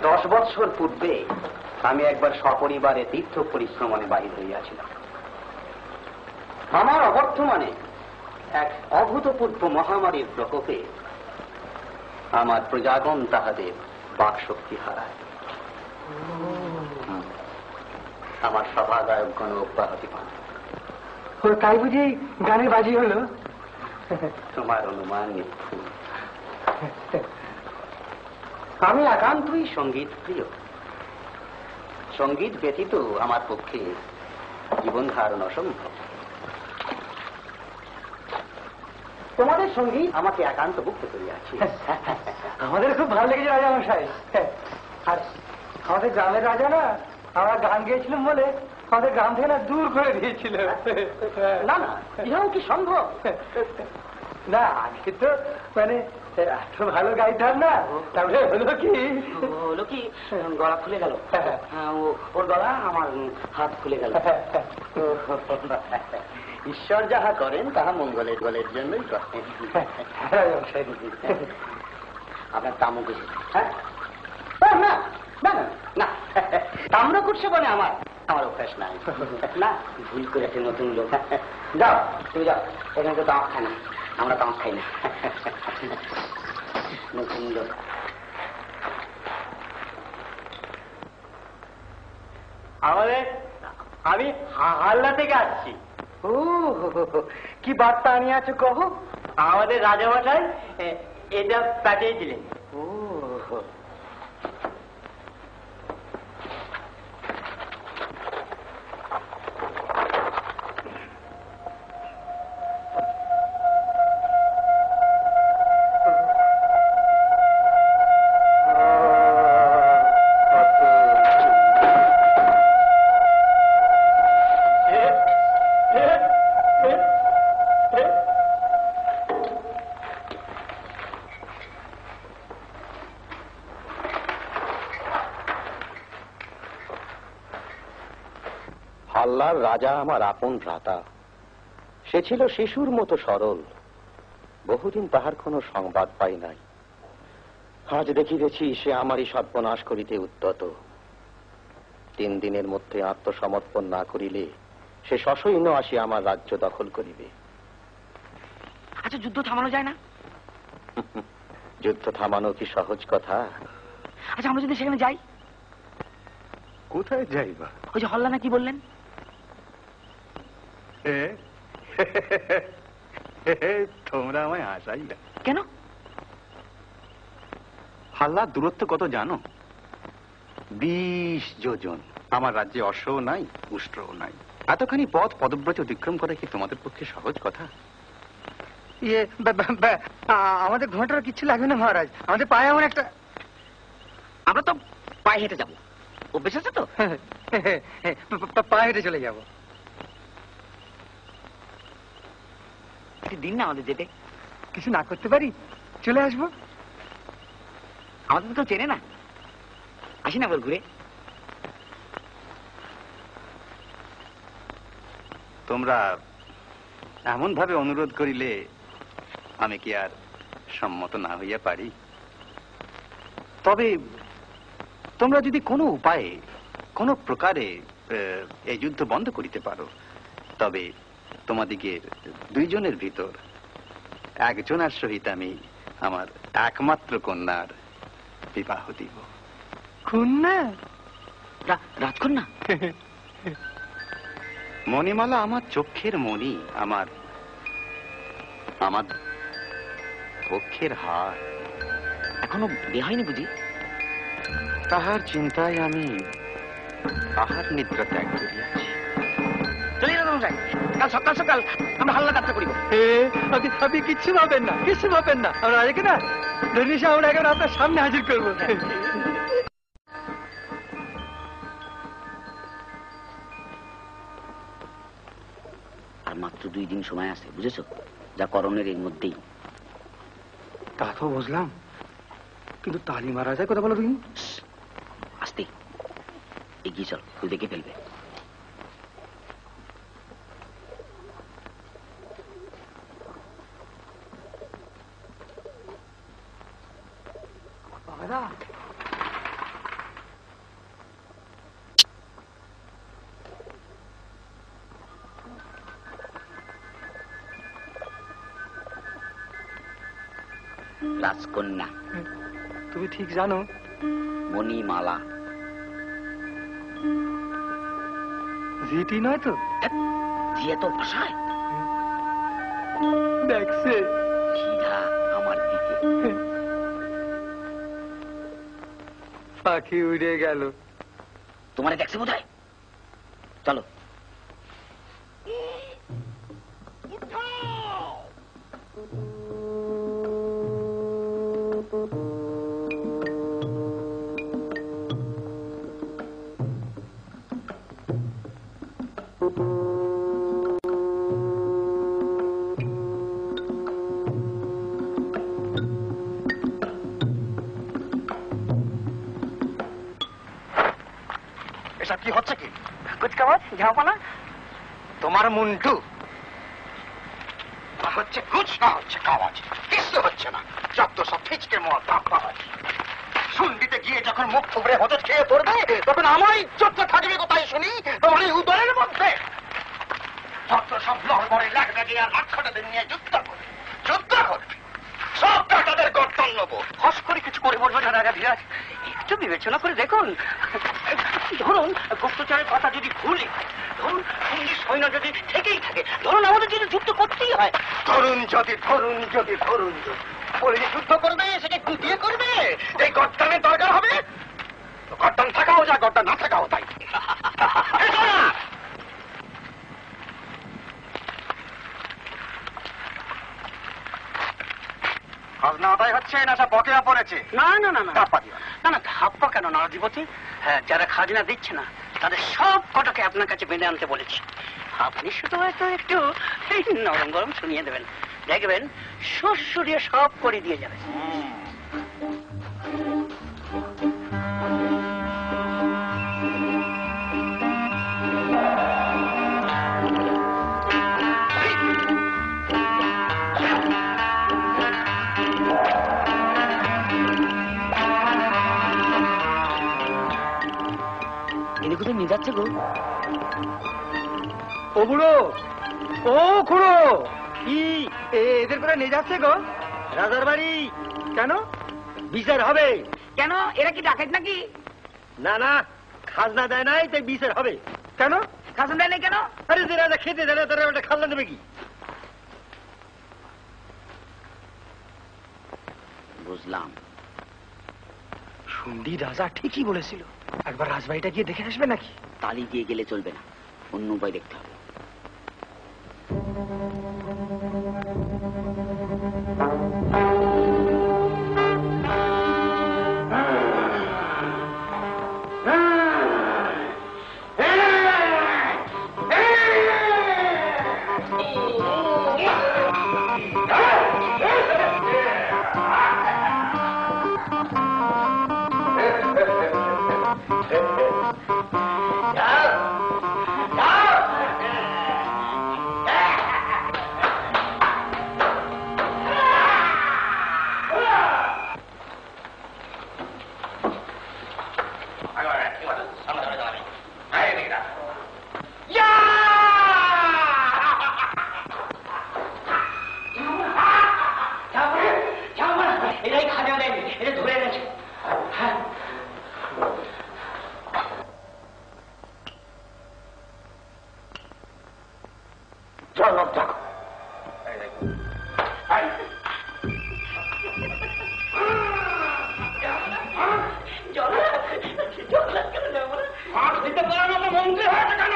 10 বৎসর পূর্বে আমি একবার সপরিবারে তীর্থ পরিশ্রমণে বাহির হইয়াছিলাম। আমার অবর্তমানে এক অভূতপূর্ব মহামারীর প্রকোপে আমার প্রজাগণ তাহাদের বাকশক্তি হারায়। আমার সভা গায়কগণ অব্যাহতি পান। তাই বুঝি গানের বাজি হলো? তোমার অনুমান নির্ভুল। আমি একান্তই সঙ্গীত প্রিয়। সঙ্গীত ব্যতীত আমার পক্ষে জীবন ধারণ অসম্ভব। তোমাদের সঙ্গীত আমাকে একান্ত মুক্ত করিয়াছে। আমাদের খুব ভালো লেগেছে রাজা মশাই। আর আমাদের গ্রামের রাজা না, আমরা গান গিয়েছিলাম বলে আমাদের গ্রাম থেকে না দূর করে দিয়েছিল। না না, ইহাও কি সম্ভব? না, আজকে তো মানে এত ভালো গাইতাম না, তাহলে হলো কি গলা খুলে গেল। ওর গলা, আমার হাত খুলে গেল। ঈশ্বর যাহা করেন তাহা মঙ্গলের গলের জন্যই করেন। আপনার তামুক হ্যাঁ না না না, তাম্রকুট সেবনে আমার অভ্যাস নাই। না, ভুল করেছে নতুন লোক। যাও তুমি যাও, এখানে তো তামাক খায় না, আমরা তামাক খাই না। নতুন লোক। আমি হাল্লা থেকে আসছি। ও কি বার্তা আনিয়াছো কহ? আমাদের রাজামশাই এটা পাঠিয়েছিলেন। ও হাল্লার রাজা আমার আপন ভ্রাতা। সে ছিল শিশুর মতো সরল। বহুদিন তাহার কোনো সংবাদ পাই নাই। আজ দেখিতেছি সে আমারই সর্বনাশ করিতে উদ্যত। 3 দিনের মধ্যে আত্মসমর্পণ না করিলে সে সসৈন্য আসি আমার রাজ্য দখল করিবে। আচ্ছা, যুদ্ধ থামানো যায় না? যুদ্ধ থামানো কি সহজ কথা? আচ্ছা, আমরা যদি সেখানে যাই? কোথায় যাইবা? ওই যে হল্লা না কি বললেন? তোমরা আমায় হাসাই না। কেন? হাল্লার দূরত্ব কত জানো? 20 যোজন। আমার রাজ্যে অশ্বও নাই, উষ্ট্রও নাই। এতখানি পথ পদব্রজে অতিক্রম করা কি তোমাদের পক্ষে সহজ কথা? ইয়ে আমাদের ঘোড়াটার কিচ্ছু লাগবে না মহারাজ, আমাদের পায়ে এমন একটা। আমরা তো পায়ে হেঁটে যাবো, অভ্যেস আছে তো। পায়ে হেঁটে চলে যাবো। দিন না আমাদের যেতে। কিছু না করতে পারি, চলে আসবো। আমাদের তো কেউ চেনে না, আসি না বল ঘুরে। তোমরা এমন ভাবে অনুরোধ করিলে আমি কি আর সম্মত না হইয়া পারি? তবে তোমরা যদি কোনো উপায়ে কোনো প্রকারে এই যুদ্ধ বন্ধ করিতে পারো, তবে তোমাদিগের দুইজনের ভিতর একজনের সহিত আমি আমার একমাত্র কন্যার বিবাহ দিব। কন্যা? রাজকন্যা? মণিমালা আমার চোখের মণি, আমার আমার পক্ষের হার। এখনো বিয়ে হয়নি বুঝি? তাহার চিন্তায় আমি আহার নিদ্রা ত্যাগ করিয়াছি। চলে যাবো কাল সকাল সকাল আমরা হাল্লা যাত্রা করিব। আপনি কিচ্ছু ভাবেন না, কিচ্ছু ভাবেন না। আমরা আজকে না ধর্মীয় আমরা এখন আপনার সামনে হাজির করবো। আর মাত্র 2 দিন সময় আছে, বুঝেছো? যা করণের এর মধ্যেই। তা তো বুঝলাম, কিন্তু তালি মারা যায় কথা বলো তুমি। আস্তে এগিয়ে চল, তুই দেখে ফেলবে। রাজকন্যা তুমি ঠিক জানো? মণিমালা। জিটি নয় তো? জিয়া তো ভাষায় দেখছে সিধা আমার দিকে। পাখি উড়ে গেল। তোমারে দেখছে বোধ হয়। চলো। এসব কি হচ্ছে? কি কুচকাওয়াজ ঝাঁপানা? তোমার মুন্টু হচ্ছে কুচ, না হচ্ছে কাওয়াজ। কিছু হচ্ছে না, যত সব ফিচকে শুনবিতে গিয়ে যখন মুখ থুবড়ে হতে খেয়ে পড়বে, তখন আমার ইজ্জতটা থাকবে কোথায় শুনি? তোমার এই উদরের মধ্যে। যত সব লড়বড়ে লাগবে গিয়ে আর লাক্ষটাদের নিয়ে যুদ্ধ করবে, যুদ্ধ করবে, সবটা তাদের গর্দন নেবো। হস করে কিছু করে বলবো না রাজা ধীরাজ, একটু বিবেচনা করে দেখুন। ধরুন গুপ্তচরের কথা যদি ভুলে, ধরুন সৈন্য যদি থেকেই থাকে, ধরুন আমাদের যদি যুদ্ধ করতেই হয়। ধরুন যদি বলে যুদ্ধ করবে, সেটা গুটিয়ে করবে, এই গর্দানের দরকার হবে। গর্দান থাকাও যা, গর্দান না থাকাও তাই। খাজনা আদায় হচ্ছে না সব বকেয়া পড়েছে? না না না না ধাপ্পা দিও না না, ধাপ্পা কেন না অধিপতি? হ্যাঁ, যারা খাজনা দিচ্ছে না তাদের সব কটাকে আপনার কাছে বেঁধে আনতে বলেছি। আপনি শুধু হয়তো একটু নরম গরম শুনিয়ে দেবেন, দেখবেন শ্বশুরিয়ে সব করে দিয়ে যাবে। এদিকে নিয়ে যাচ্ছে গো। ও বুড়ো, ও খুড়ো, কি এদের করে নিয়ে যাচ্ছে গো? রাজার বাড়ি। কেন? বিচার হবে। কেন? এরা কি ডাকাত নাকি? না না, খাজনা দেয় নাই তাই বিচার হবে। কেন? খাজনা দেয় নাই কেন? আরে যে রাজা খেতে দেয় না, তারা ওটা খাজনা দেবে কি? বুঝলাম। শুনলি রাজা ঠিকই বলেছিল, একবার রাজবাড়িটা গিয়ে দেখে আসবে নাকি? তালি দিয়ে গেলে চলবে না, অন্য উপায় দেখতে হবে। মন্ত্রী হয়েছে কেন?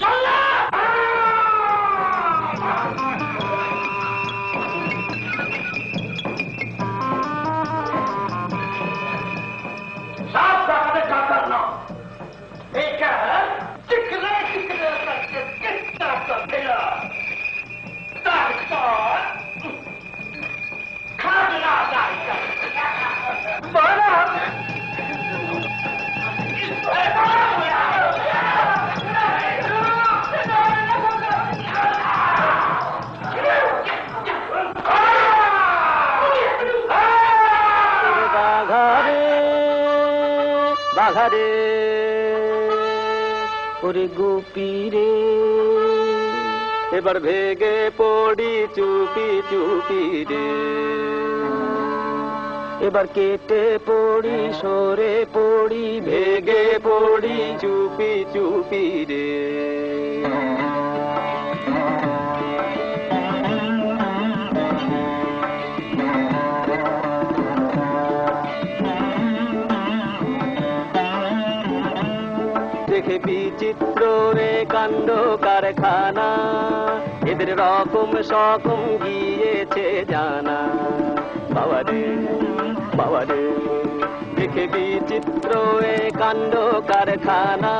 চল না! সব ডাকাতের ডাক্তার না, এইটা চিকরে চিকরে ডাক্তার খাজনা বাঘারে ওরে গুপি রে, এবার ভেগে পড়ি চুপি চুপি রে, এবার কেটে পড়ি সরে পড়ি ভেগে পড়ি চুপি চুপি রে। দেখে বিচিত্র রে কাণ্ড কারখানা, এদের রকম সকম গিয়েছে জানা। বাবারে বাবারে দেখে বিচিত্র এ কাণ্ড কারখানা,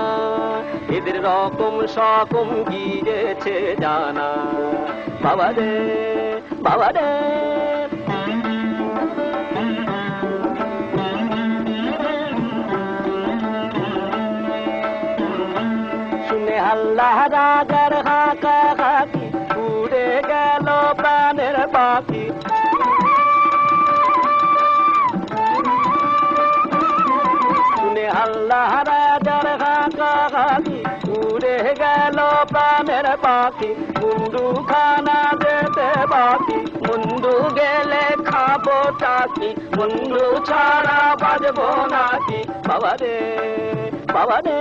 এদের রকম সকম গিয়েছে জানা। বাবারে বাবারে আল্লাহ রাজার হাঁকা হাঁকি, উড়ে গেল প্রাণের পাখি। শুনে আল্লাহ রাজার হাঁকা হাঁকি, উড়ে গেল প্রাণের পাখি। মুন্ডু খানা যেতে বাকি, মুন্ডু গেলে খাবো টাকি, মুন্ডু ছাড়া বাজবো নাকি। বাবা রে বাবা রে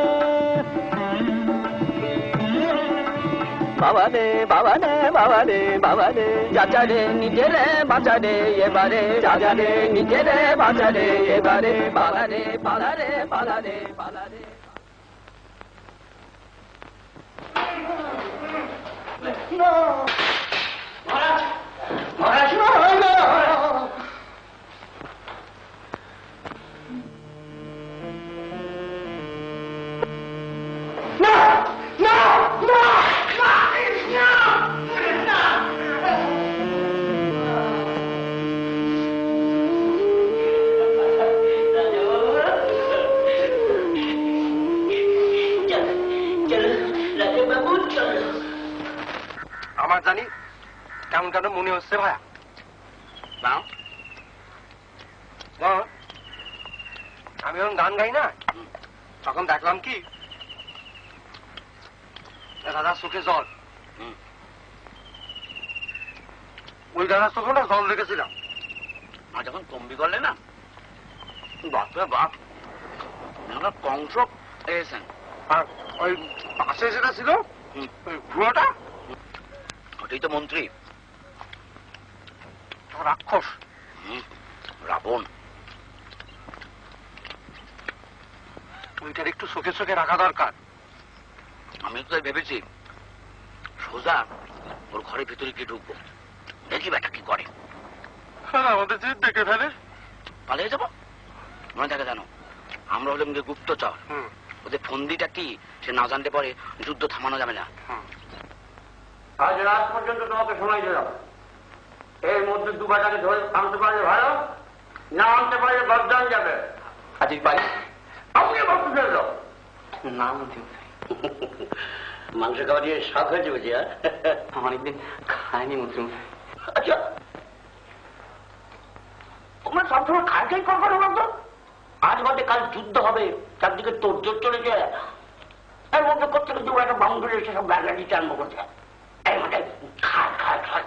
বাবা রে বাবা রে বাবা রে বাবা রে, চাচারে নিজেরে বাঁচারে এবারে, চাচারে নিজেরে বাঁচারে এবারে। পালারে পালারে পালারে পালারে। মহারাজ আমার জানি কেমন কেন মনে হচ্ছে ভাইয়া। আমি যখন গান গাই না, তখন দেখলাম কি দাদার চোখে জল, ওই দাদার চোখে না জল রেখেছিলাম। আর যখন কম্বি করলে না, বাপরে বাপ, কংস এসেছেন। আর ওই পাশে যেটা ছিল ওই ভুয়োটা, ওটাই তো মন্ত্রী, রাক্ষস, রাবণ। ওইটার একটু চোখে চোখে রাখা দরকার। আমি তো তাই ভেবেছি সোজা ওর ঘরের ভিতরে কি ঢুকবো, দেখি বেটা কি করে। আমাদের যে দেখে ফেলে পালিয়ে যাবো। মনে থাকে জানো, আমরা হলাম যে গুপ্তচর, ওদের ফন্দিটা কি সে না জানতে পারে যুদ্ধ থামানো যাবে না। আজ রাত পর্যন্ত তোমাকে সময় দিলাম, এর মধ্যে দুবাটাকে ধরে আনতে পারলে ভালো, না আনতে পারলে বদদান যাবে। হাজির পাই। আপনি বক্তব্য দিল না মাংস খাওয়া দিয়ে শখ হয়েছে বুঝি? অনেকদিন খায়নি মন্ত্রী। আচ্ছা, তোমরা সবসময় খাইটাই করবো না বলতো? আজ বাদে কাল যুদ্ধ হবে, চারদিকে তোর চলেছে, এর মধ্যে করতে দু একটা বাউন্ডারি এসে সব ব্যাগা দিতে আরম্ভ করছে। এই মানে খায় খায় খায়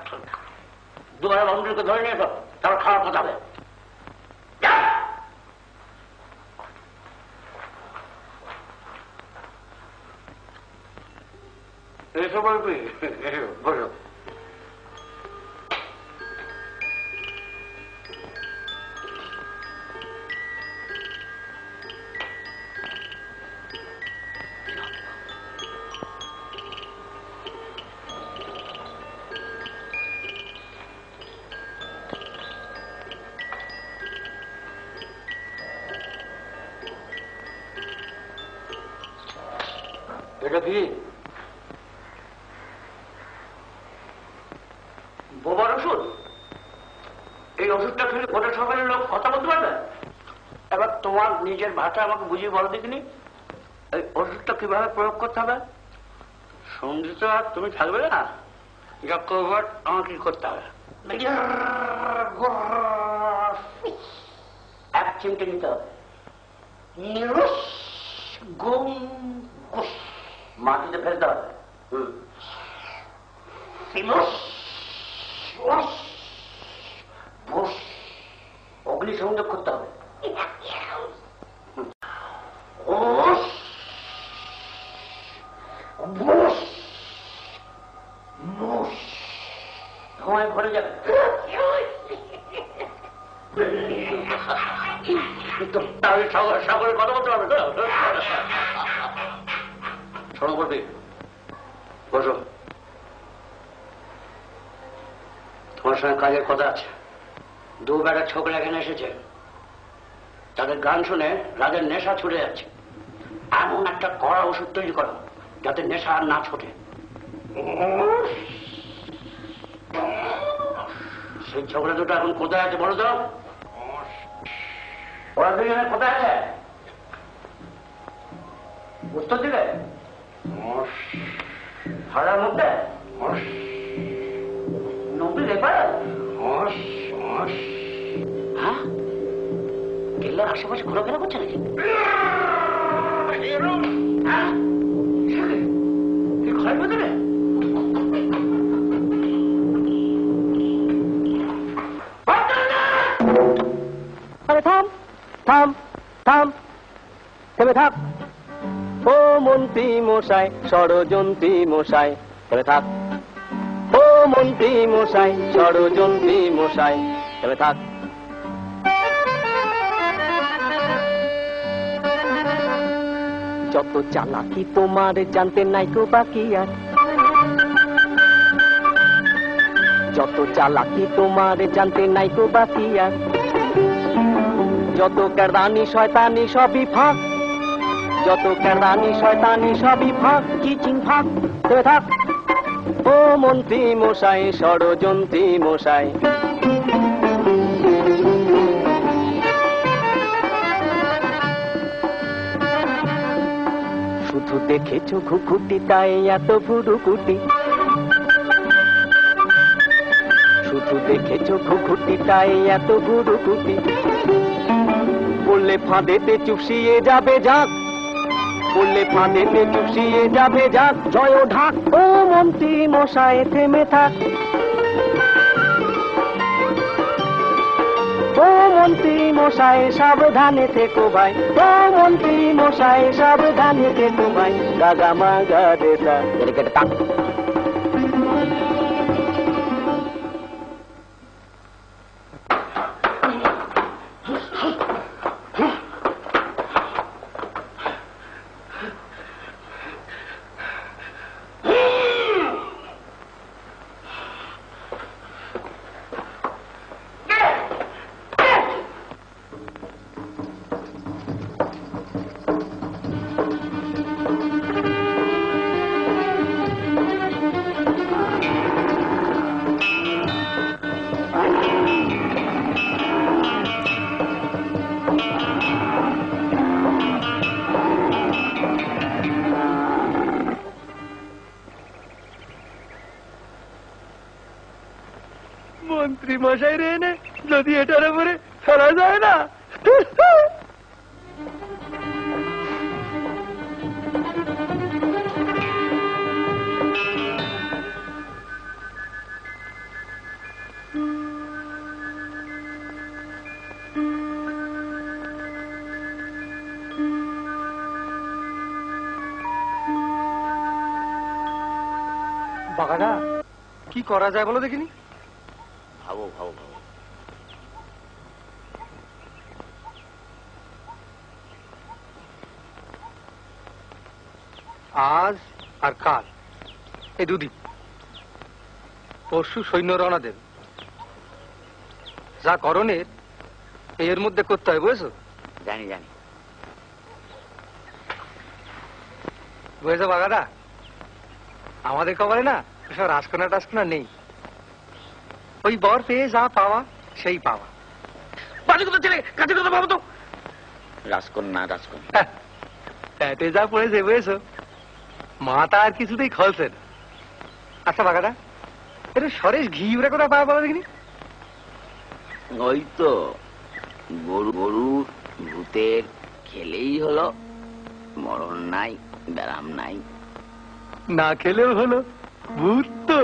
দুবার বাউন্ডারিকে ধরে নিয়ে তো তারপর খাওয়ার কথা হবে। এসো বলবি, বলো। এটা কি বোবার ওষুধ? এই ওষুধটা খেলে গোটা সকালের লোক কথা বলতে পারবে? এবার তোমার নিজের ভাষা আমাকে বুঝিয়ে বলো দেখিনি, এই ওষুধটা কিভাবে প্রয়োগ করতে হবে? সঙ্গীত আর তুমি থাকবে না, যা করবার আমাকে কি করতে হবে? এক চিমটে নিতে হবে, মাটিতে ফেলতে হবে, অগ্নি সংযোগ করতে হবে, ধোঁয়ায় ভরে যাবে। সকলে কথা বলতে পারবে তো? সরবর্তী বসো, তোমার সঙ্গে কাজের কথা আছে। দু বেটা ছোকরা এখানে এসেছে, তাদের গান শুনে রাজের নেশা ছুটে যাচ্ছে। এমন একটা কড়া ওষুধ তৈরি করো যাতে নেশা আর না ছোটে। সেই ছোকরা দুটো এখন কোথায় আছে বলো তো? ওরা দুজনে কোথায় আছে? উত্তর দিলে হারার মধ্যে নবী রেপার। হ্যাঁ, কেল্লার আশেপাশে ঘোরাফেরা করছে নাকি? ঘরের ভেতরে থাম থাম থাম, থেমে থাক। ও মন্ত্রী মশাই, ষড়যন্ত্রী মশাই, থেমে থাক। ও মন্ত্রী মশাই, ষড়যন্ত্রী মশাই, থেমে থাক। যত চালাকি তোমার জানতে নাই কো বাকি আর, যত চালাকি তোমার জানতে নাই কো বাকি আর। যত কেরদানি শয়তানি সবই ফাঁক, যত কেরদানি শয়তানি সবই ফাঁক, চিচিং ফাঁক। থেমে থাক। ও মন্ত্রী মশাই, ষড়যন্ত্রী মশাই। শুধু দেখেছো ঘুঘুটি তাই এত ভুরুকুটি, শুধু দেখেছো ঘুঘুটি তাই এত ভুরুকুটি। পড়লে ফাঁদেতে চুপসিয়ে যাবে যাক, পড়লে ফাঁদেতে চুপসিয়ে যাবে যাক। জয় ঢাক। ও মন্ত্রী মশাই থেমে থাক। ও মন্ত্রী মশাই সাবধানে থেকো ভাই, ও মন্ত্রী মশাই সাবধানে থেকো ভাই। গাগা মা গা রে সা কেটে থাক। মন্ত্রী মশাই রে এনে যদি এটার উপরে ফেলা যায় না। বাগানা কি করা যায় বলো দেখিনি? ভাবো ভাবো ভাবো। আজ আর কাল এই দুদিন, পরশু সৈন্য রওনা দেবে। যা করণের এর মধ্যে করতে হয়, বুঝেছো? জানি জানি। বুঝেছো বাগাদা, আমাদের কপালে না সব রাজকন্যা টাজকন্যা নেই। ওই বর পেয়ে যা পাওয়া সেই পাওয়া। বাজে কথা ছেলে, কাছে কথা ভাবো তো। রাজকন্যা রাজকন্যা প্যাটে যা পড়েছে বুঝেছো, মাথা আর কিছুতেই খলছে না। আচ্ছা বাগাদা, এটা সরেশ ঘি উড়ে কোথায় পাওয়া বলো দেখিনি? ওই তো গরু গরু ভূতের খেলেই হলো, মরণ নাই ব্যারাম নাই। না খেলেও হলো, ভূত তো।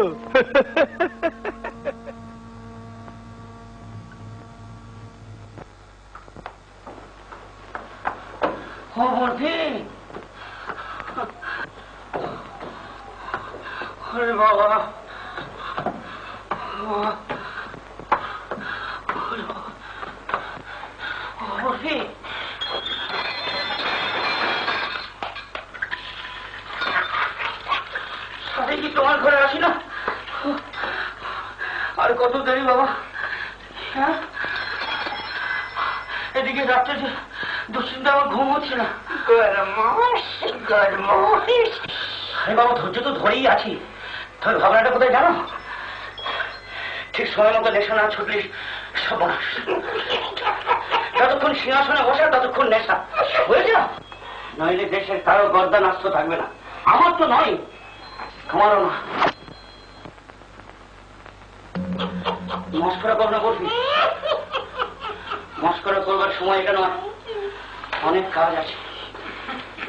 বাবা কি তোমার ঘরে আসি না? আর কত দেরি বাবা? হ্যাঁ, এদিকে রাত্রে যে দুশ্চিন্তা আমার ঘুম হচ্ছে না। আরে বাবা, ধৈর্য তো ধরেই আছি। তবে ভাবনাটা কোথায় জানো? ঠিক সময় মতো নেশা না ছুটলে সর্বনাশ। যতক্ষণ সিংহাসনে বসে ততক্ষণ নেশা হয়েছে না, নইলে দেশের কারো গর্দান আস্ত থাকবে না। আমার তো নয়, তোমারও না। মস্করা করো না বলবি, মস্করা করবার সময় এটা নয়। অনেক কাজ আছে,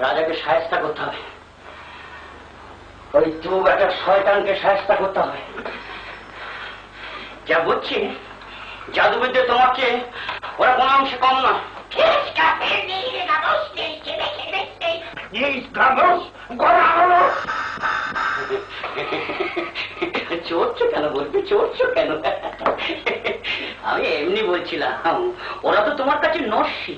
রাজাকে সায়স্তা করতে হবে। ওই তু একটা শয়তানকে সায়স্তা করতে হবে। যা বুঝছি, জাদুবিদ্যে তোমার চেয়ে ওরা কোন অংশে কম না। চড়ছো কেন বলবি, চড়ছো কেন? আমি এমনি বলছিলাম, ওরা তো তোমার কাছে নস্যি।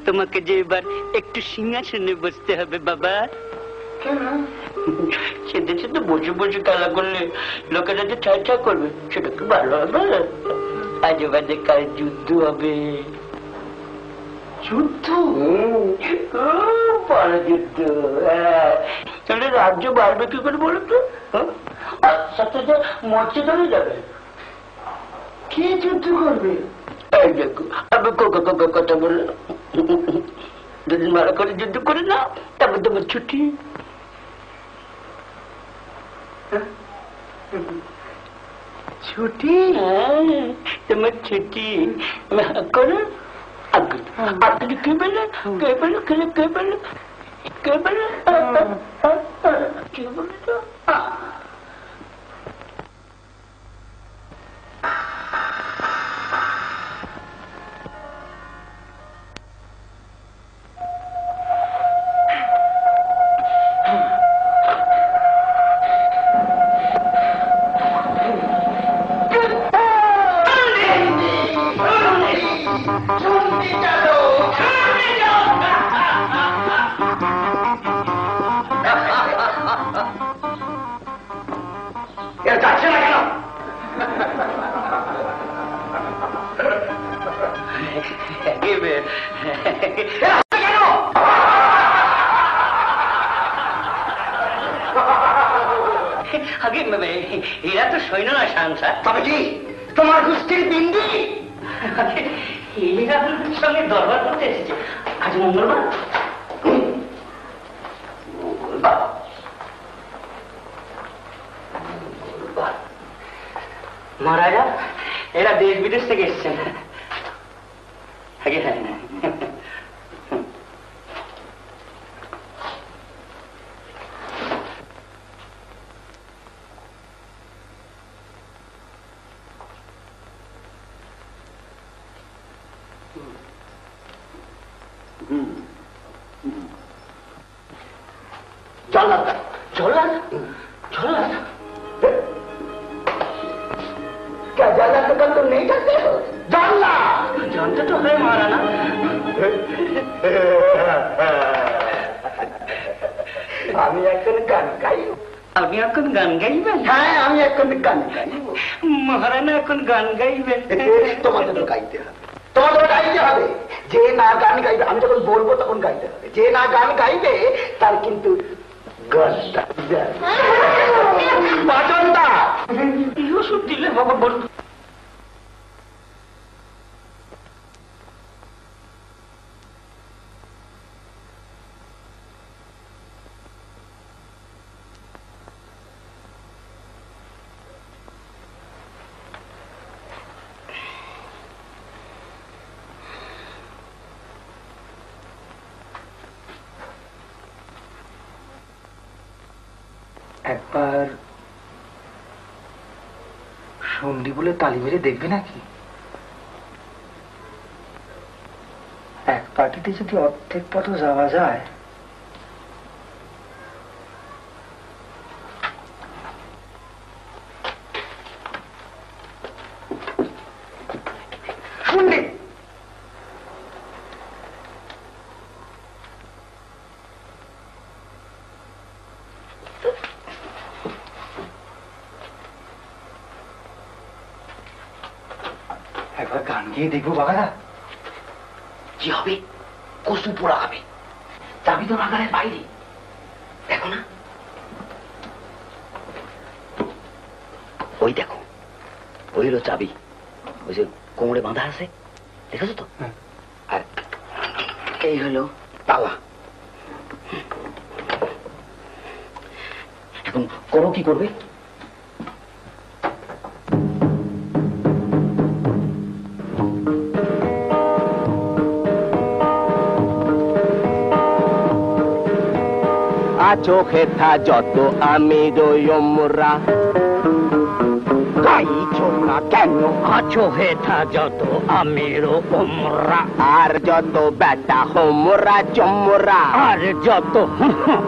তোমাকে যে এবার একটু সিংহাসনে বসতে হবে বাবা। সেদেশে তো বসে বসে খেলা করলে লোকেরা যে ছাই ছাই করবে, সেটা কি ভালো হবে? আজে বাজে কাল যুদ্ধ হবে। যুদ্ধ? বড় যুদ্ধ। তাহলে রাজ্য বাড়বে কি করে বলো তো? সাথে যে মরচে ধরে যাবে। কে যুদ্ধ করবে? এই দেখো, আমি কথা বললাম, দুদিন ভালো করে যুদ্ধ করে না, তারপর তোমার ছুটি। ছুটি? হ্যাঁ, তোমার ছুটি করো। আপনি কে বলে, কে বলে, কে বলে, কে বলে, কে বলে তো? কেন? আগে এরা তো সৈন্য না শান্তা। তবে কি তোমার গোষ্ঠীর বিন্দি? এরা সঙ্গে দরবার করতে এসেছে। আজ মঙ্গলবার। মহারাজা, এরা দেশ বিদেশ থেকে এসছেন। হ্যাঁ, जानते तो है महाराणा। আমি এখন গান গাইব। আপনি এখন গান গাইবেন? হ্যাঁ, আমি এখন গান গাইব। মহারাণা এখন গান গাইবেন? তোমাদের তো গাইতে হবে, তোমাদের গাইতে হবে। যে না গান গাইবে, আমি যখন বলবো তখন গাইতে হবে। যে না গান গাইবে তার কিন্তু বাটনটা ওষুধ দিলে বাবা বল। একবার সন্ধি বলে তালি মেরে দেখবে নাকি? এক পার্টিতে যদি অর্ধেক পথও যাওয়া যায়। একবার গান গিয়ে দেখবো বাবারা। কি হবে? কসু পোড়া হবে। চাবি তো নাগালের বাইরে, দেখো না? ওই দেখো, ওই হলো চাবি। ওই যে কোমরে বাঁধা আছে, দেখেছো তো? আর এই হলো তালা। এখন করো, কি করবে? চোখে থা যত আমি রোয়মরা গাইছো না কেন? আছো হেথা যত আমিরো ওমরা, আর যত বেটা হোমরা চমরা, আর যত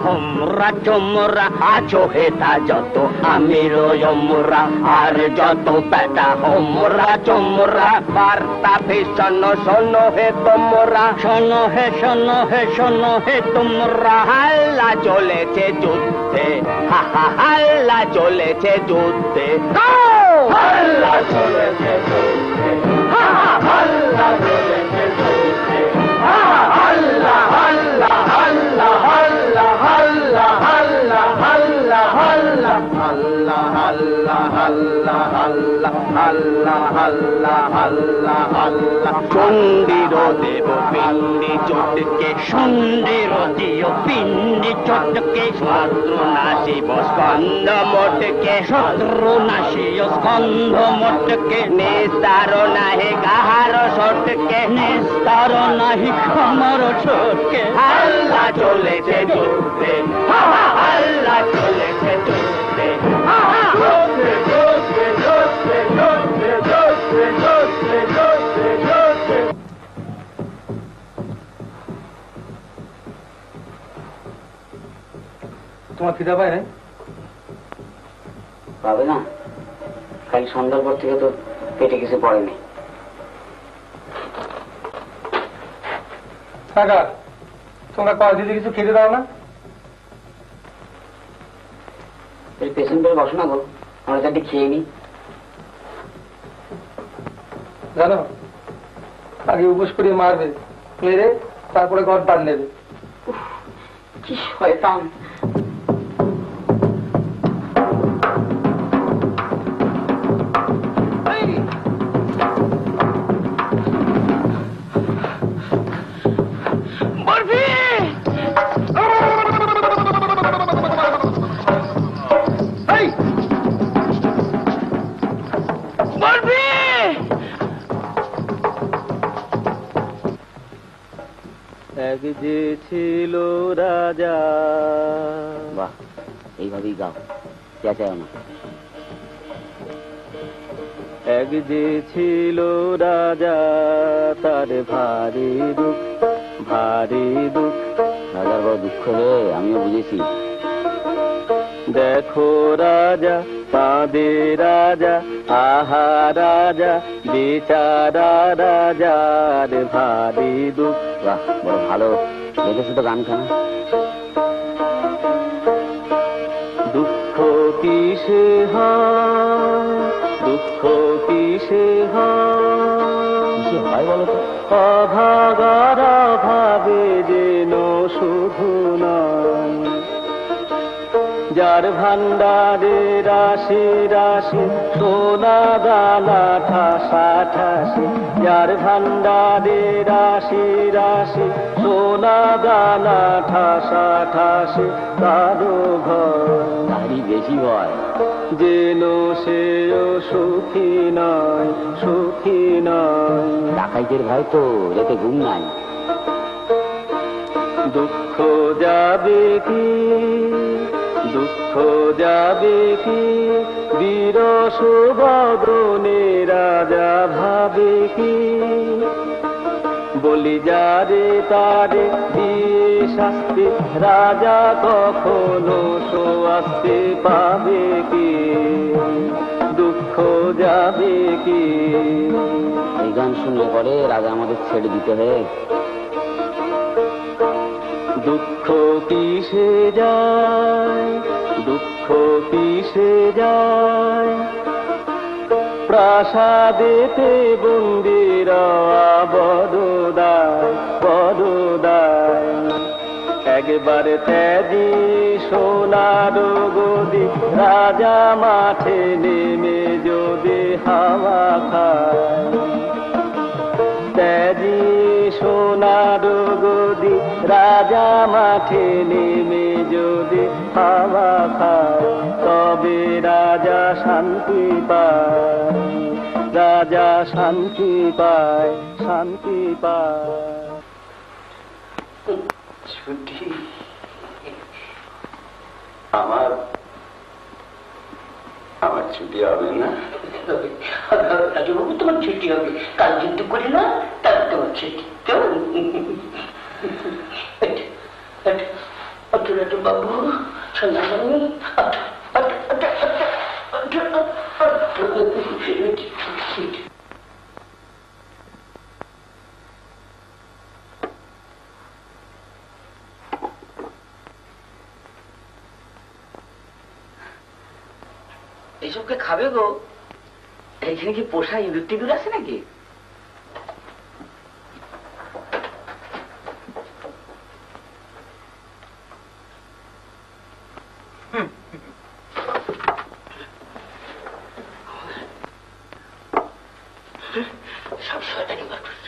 হোমরা চমরা। আছো হেথা যত আমি রোয়মরা, আর যত বেটা হোমরা চমরা। বার্তা ভীষণ শোনো হে তোমরা, শোনো হে শোনো হে শোনো হে তোমরা। হাল্লা চলেছে যুদ্ধে, হাল্লা চলেছে যুদ্ধে, হাল্লা চলেছে যুদ্ধে, হাল্লা চলেছে যুদ্ধে, হাল্লা হাল্লা হাল্লা হাল্লা হাল্লা হাল্লা হাল্লা হাল্লা হাল্লা হাল্লা হাল্লা হাল্লা হাল্লা হাল্লা হাল্লা হাল্লা। চন্ডির দেব পিন্ডি চটকে, সন্ধির দিও পিন্ডি চটকে। শত্রু নাশিব স্কন্ধ মোটকে, শত্রু নাশিও স্কন্ধ মোটকে। নিস্তার নাহি কাহার সটকে, নিস্তার নাহি আমার ছোটকে। হাল্লা চলেছে যুদ্ধে, হাল্লা চলেছে যুদ্ধে, যুদ্ধে যুদ্ধে যুদ্ধে যুদ্ধে যুদ্ধে যুদ্ধে যুদ্ধে যুদ্ধে। তোমার খিদা পায় নাই? পাবে না, কাল সন্ধ্যার পর থেকে তো পেটে কিছু পড়েনি। কাকা, তোমরা পাঁচ দিদি কিছু খেতে দাও না? এই পেছন পেয়ে বসো না গো, আমরা চারটি খেয়ে নি। জানো, আগে উপোস করে মারবে, মেরে তারপরে গরদান নেবে। কি শয়তান! এক যে ছিল রাজা। বাহ, এইভাবেই গাও, চেঁচাও না। এক যে ছিল রাজা, তার ভারী দুঃখ, ভারী দুঃখ। রাজার বড় দুঃখ রে, আমিও বুঝেছি। দেখো রাজা, কাঁদে রাজা, আহা রাজা, বেচারা রাজার ভারী দুঃখ। বাহ, বড় ভালো দেখেছো তো গানখানা। দুঃখ কিসে হয়, দুঃখ কিসে হয় বলো তো? অভাগার ভাবে যেন শুধু নয়, যার ভান্ডারে রাশি রাশি সোনা দানা ঠাসা ঠাসি, যার ভান্ডারে রাশি রাশি সোনা দানা ঠাসা ঠাসি, কারো ঘর ভারী বেশি হয় যেন সেও সুখী নয়, সুখী নয়। ডাকাইতের ভাই তো রেতে ঘুম নাই। দুঃখ যাবে কি, দুঃখ যাবে কি, বিরস বদনে রাজা ভাবে কি, বলি যারে তারে দিয়ে শাস্তি, রাজা কখনো সোয়াস্তি পাবে কি, দুঃখ যাবে কি। এই গান শুনলে পরে রাজা আমাদের ছেড়ে দিতে হয়। দুঃখ কিসে যায়, দুঃখ কিসে যায়, প্রাসাদেতে বন্দিরা বড়দায়, বড়দায়। একবারে ত্যাজি সোনার গদি, রাজা মাঠে নেমে যদি হাওয়া খায়, ত্যাজি সোনার গদি, রাজা মাঠে নেমে যদি হাওয়া খায়, তবে রাজা শান্তি পায়, রাজা শান্তি পায়, শান্তি পায়। ছুটি আমার আমার ছুটি হবে না। রাজবাবু, তোমার ছুটি হবে। কাল যুদ্ধ করি না, তারপর তোমার ছুটি। কেমন? বাবু, সোনামণি, এইসবকে খাবে গো? এইখানে কি পোষা ইঁদুর টিঁদুর আছে নাকি? সব শয়তানি মানুষ।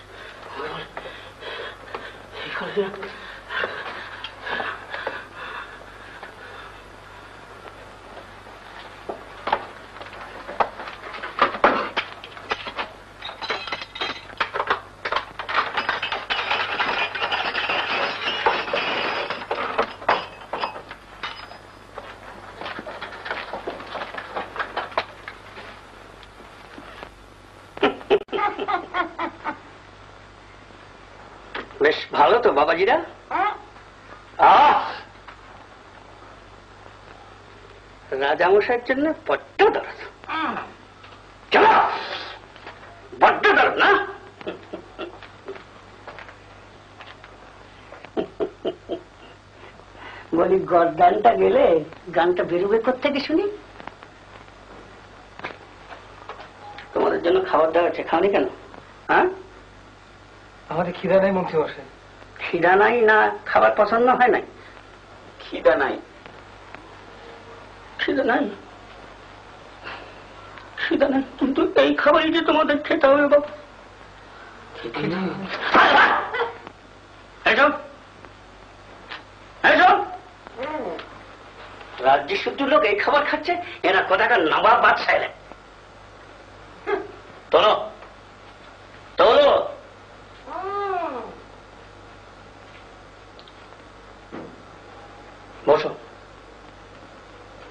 বেশ ভালো তো বাবাজিরা। রাজামশাইয়ের জন্য বড্ড দরদ, চলো, বড্ড দরদ না? বলি গরদানটা গেলে গানটা বেরোবে কোত্থেকে শুনি? তোমাদের জন্য খাবার দেওয়া হচ্ছে, খাওনি কেন? হ্যাঁ, আমাদের খিদা নেই মন্ত্রী মশাই। খিদা নাই না খাবার পছন্দ হয় নাই? খিদা নাই। খিদা নাই, খিদা নাই, কিন্তু এই খাবারই যে তোমাদের খেতে হবে বাবু। রাজ্যের শুদ্ধ লোক এই খাবার খাচ্ছে, এরা কোথাকার নবাব বাদশা এলেন। তোলো তোলো, বসো,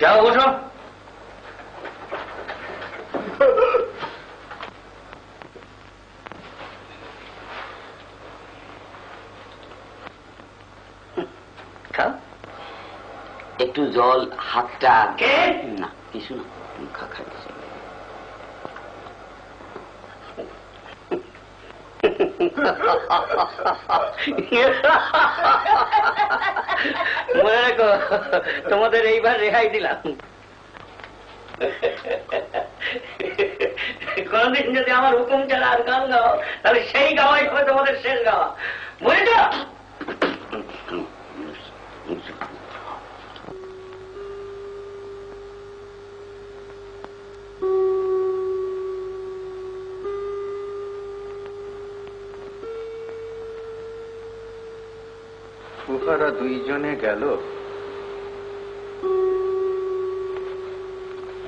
যাও বসো। খাও, একটু জল, হাতটা। কে? না কিছু না, খাই। মনে রেখো, তোমাদের এইবার রেহাই দিলাম। কোনদিন যদি আমার হুকুম ছাড়া আর গান গাও, তাহলে সেই গাওয়াই হবে তোমাদের শেষ গাওয়া, বুঝেছ? উহারা দুইজনে গেল,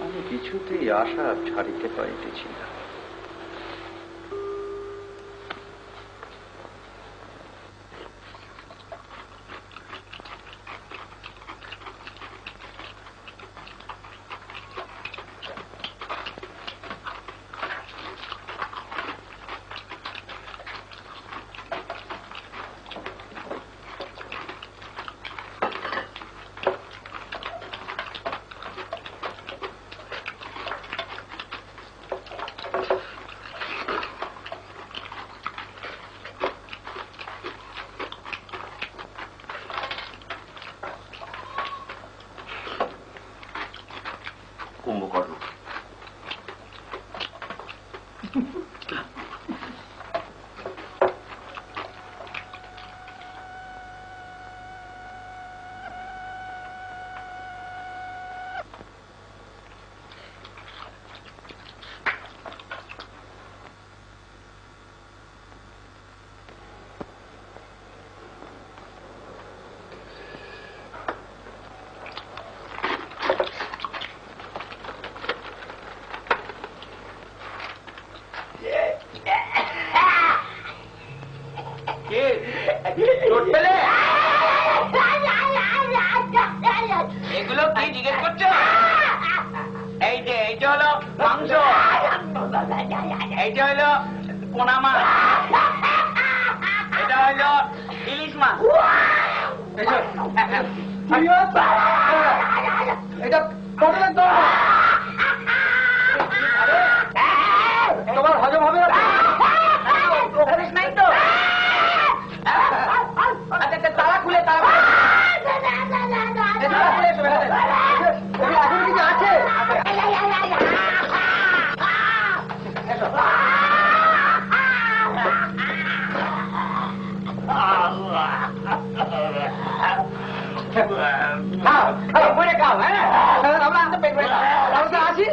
আমি কিছুতেই আশা ছাড়িতে পারিতেছি না। কুম্ভকর্ণ, এগুলো কি জিজ্ঞেস করছো? এই যে এইটা হলো মাংস, এইটা হলো পোনা মাছ, এটা হলো ইলিশ মাছ। এটা তোমার হজম হবে না তো? আচ্ছা তারা খুলে, তারা এখন কিছু আছে? খাও, হ্যাঁ আমরা পেট ভরে আসি।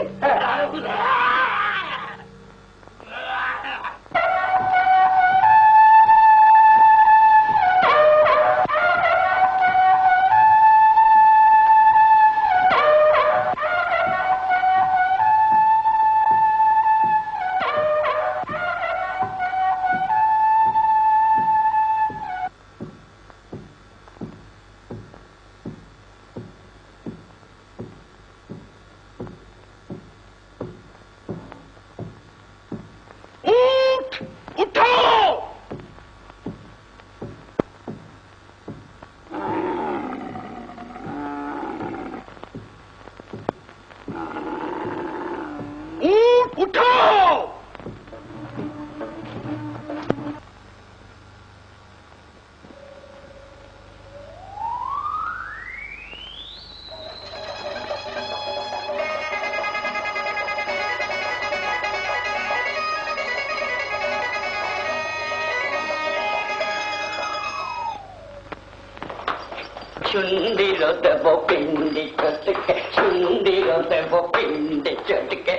সুন্দির দেব পিন্ডি চটকে, সুন্দির দেব পিন্ডি চটকে।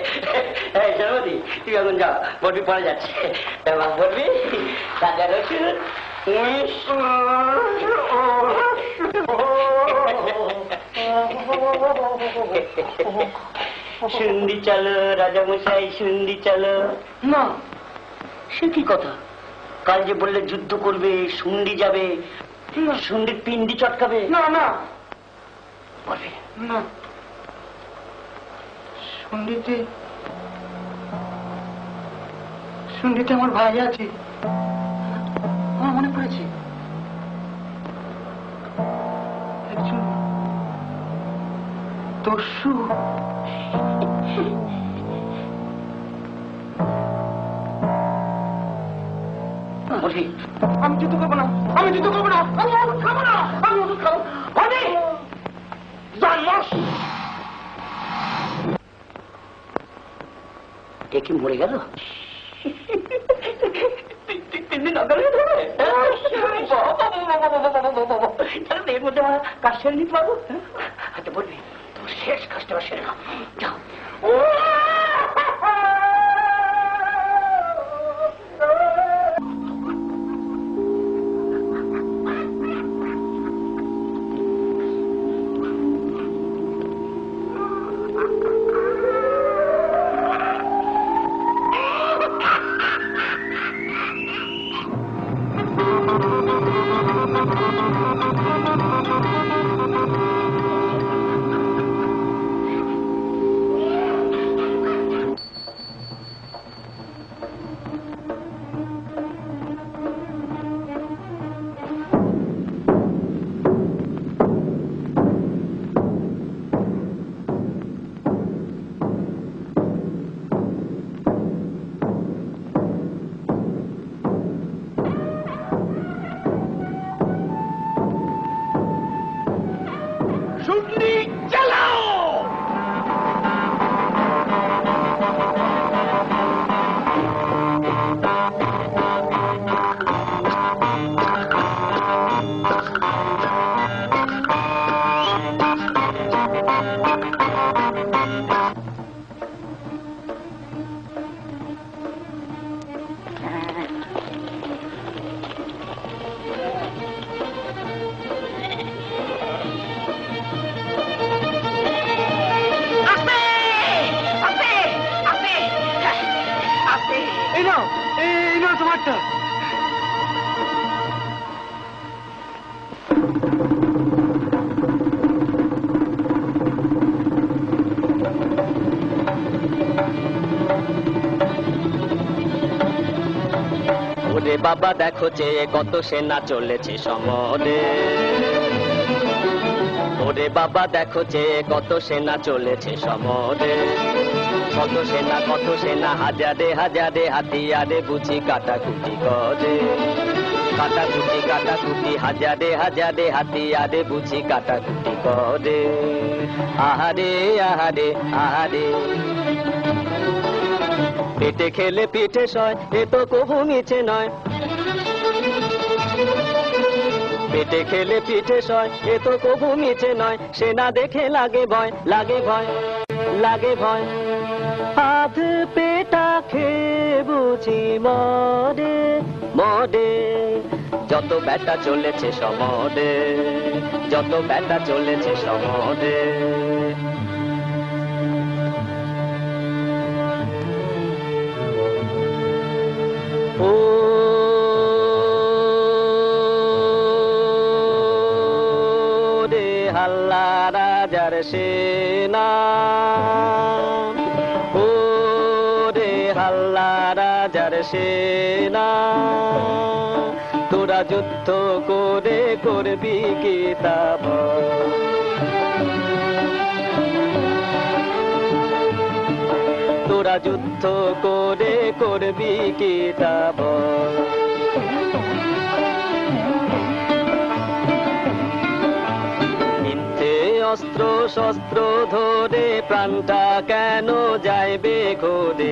সরবতী, তুই এখন যাও, বলবি পরে যাচ্ছে। এবং বলবি রাজা রসুন শুন্ডি চলো রাজামশাই, শুন্ডি চলো। না, সে কি কথা? কাল যে বললে যুদ্ধ করবে, শুন্ডি যাবে, শুন্ডির পিন্ডি চটকাবে। না না বলবে না, শুন্ডিতে আমার ভাই আছে, আমার মনে পড়েছে। একজন দস্যু। আমি যুদ্ধ করবো না, আমি যুদ্ধ করবো না, আমি ওষুধ খাবো না, আমি ওষুধ খাবো। এ কি মরে গেল? 3 দিন আগে ধরে তাহলে এর মধ্যে আমার কাজ সেরে নিতে পারবো। আচ্ছা বলবি তোমার শেষ কাজটা সেরে নাও, যাও। বাবা দেখো যে কত সেনা চলেছে সমরে, ওরে বাবা দেখো যে কত সেনা চলেছে সমরে। কত সেনা হাজারে হাজারে হাতিয়ারে বুঝি কাটাকুটি করে, কাটাকুটি হাজারে হাজারে হাতিয়ারে বুঝি কাটাকুটি করে। আহারে আহারে আহারে, পেটে খেলে পিঠে সয়, এ তো কবু মিছে নয়। পেটে খেলে পিঠে সয়, এ তো কবু মিছে নয়। সেনা দেখে লাগে ভয়, লাগে ভয়, লাগে ভয়। আধ পেটা খেয়ে বুঝি মরে মরে। যত ব্যাটা চলেছে সমরে, যত ব্যাটা চলেছে সমরে। হাল্লা রাজার সেনা, ও রে হাল্লা রাজার সেনা। তোরা যুদ্ধ করে করবি কি তা বল, তোরা যুদ্ধ করে করবি কি তা বল। অস্ত্র শস্ত্র ধরে প্রাণটা কেন যাইবে ঘোরে।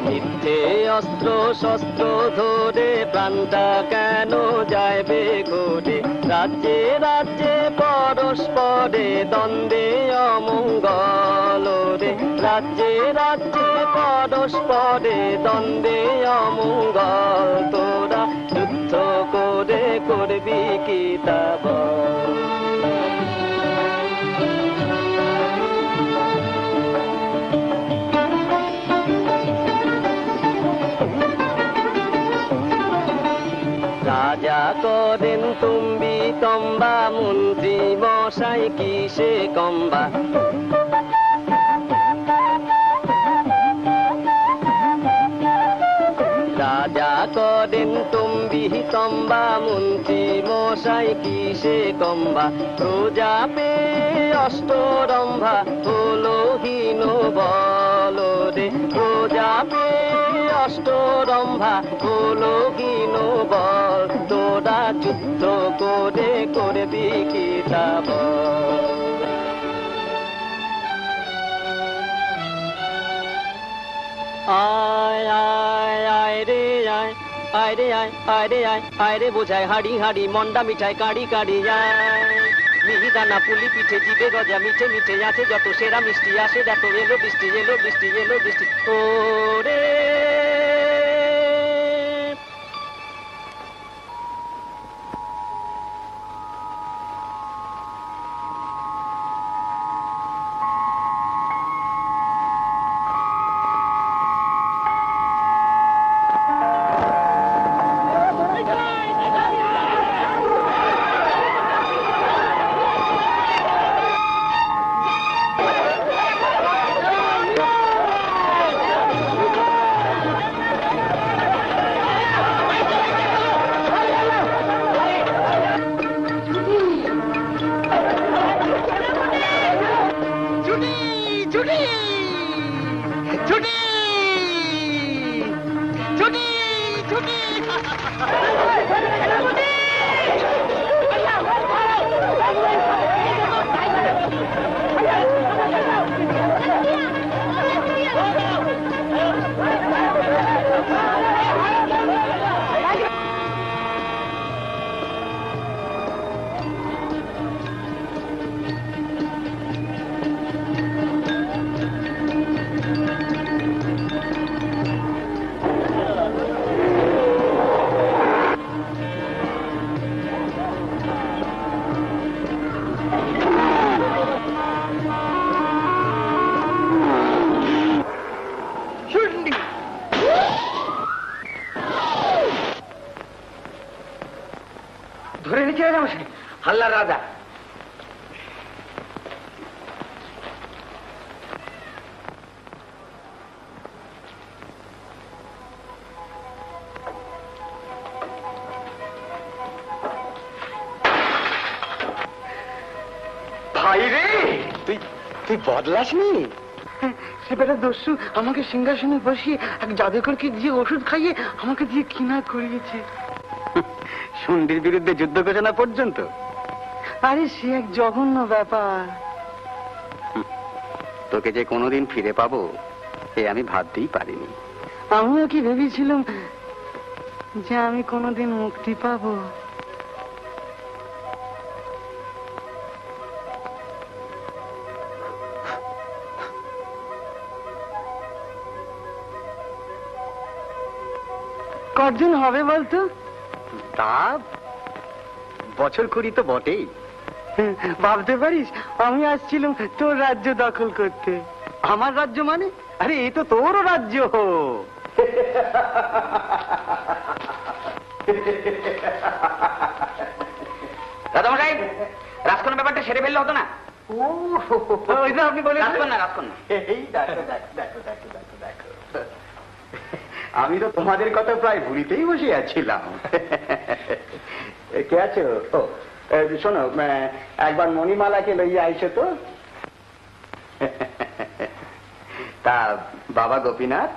মিথ্যে অস্ত্র শস্ত্র ধরে প্রাণটা কেন যাইবে ঘুরে রাজ্যে রাজ্যে পরস্পরে দ্বন্দ্বে অমঙ্গল রে রাজ্যে রাজ্যে পরস্পরে দ্বন্দ্বে অমঙ্গল তোরা যুদ্ধ করে করবি কি তা বল রাজা করেন তুমি তম্বা মন্ত্রী মশাই কিসে কম্বা রাজা করেন তুমি তম্বা মন্ত্রী মশাই কিসে কম্বা প্রজা পে অষ্টরম্ভা হলো হীন বল রে প্রজা পে অষ্টরম্ভা হলো হীন বল তোরা যুদ্ধ করে করবি কি তা বল আয় আয় আয় রে আয় আয় রে আয় আয় রে আয় আয় রে বোঝায় হাড়ি হাড়ি মন্ডা মিঠাই কাড়ি কাড়ি আয় মিহিদানা পুলি পিঠে জিবে গজা মিঠে মিঠে আছে যত সেরা মিষ্টি আসে দেখো এলো বৃষ্টি এলো বৃষ্টি এলো বৃষ্টি ও রে হাল্লা রাজা ভাই রে তুই বদলাসনি সে বেটা দস্যু আমাকে সিংহাসনে বসিয়ে এক জাদুকরকে দিয়ে ওষুধ খাইয়ে আমাকে দিয়ে কিনা করিয়েছে শুন্ডির বিরুদ্ধে যুদ্ধ ঘোষণা পর্যন্ত আরে সে এক জঘন্য ব্যাপার তোকে যে কোনোদিন ফিরে পাবো এ আমি ভাবতেই পারিনি আমিও কি ভেবেছিলাম যে আমি কোনোদিন মুক্তি পাবো কতদিন হবে বলতো তা বছর কুড়ি তো বটেই ভাবতে পারিস আমি আসছিলাম তোর রাজ্য দখল করতে আমার রাজ্য মানে আরে এই তো তোরও রাজ্য দাদামশাই রাজকন্যা ব্যাপারটা সেরে ফেললে হতো না ওই যে আপনি বলেন রাজকন্যা এই দেখো দেখো দেখো দেখো দেখো দেখো আমি তো তোমাদের কথা প্রায় ভুলিতেই বসে আছিলাম কে আছো ও শোনো একবার মণিমালাকে লইয়া আইসো তো তা বাবা গোপীনাথ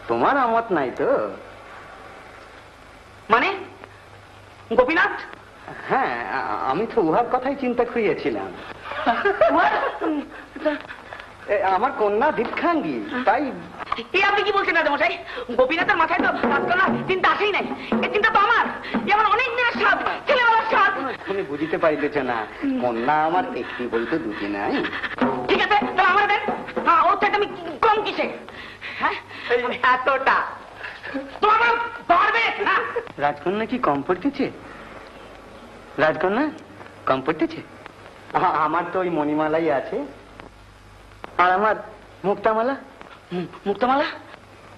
তোমার আমত নাই তো মানে গোপীনাথ হ্যাঁ আমি তো উহার কথাই চিন্তা করিয়েছিলাম আমার কন্যা দীক্ষাঙ্গী, তাই। এই আপনি কি বলছেন রাজামশাই? গোপীনাথের মাথায় তো রাজকন্যা চিন্তা আসেই নাই। এই চিন্তা তো আমার, আমার অনেক দিনের স্বাদ, ছেলেবেলার স্বাদ। তুমি বুঝিতে পারিতেছ না, কন্যা আমার একটি বলতে দুটি নাই। ঠিক আছে, তাহলে আমার দেন। ওর থেকে আমি কম কিসে? হ্যাঁ, এতটা তোমার পারবে না। রাজকন্যা কি কম পড়তেছে? রাজকন্যা কম পড়তেছে? আমার তো ওই মণিমালাই আছে, আর আমার মুক্তামালা। মুক্তামালা?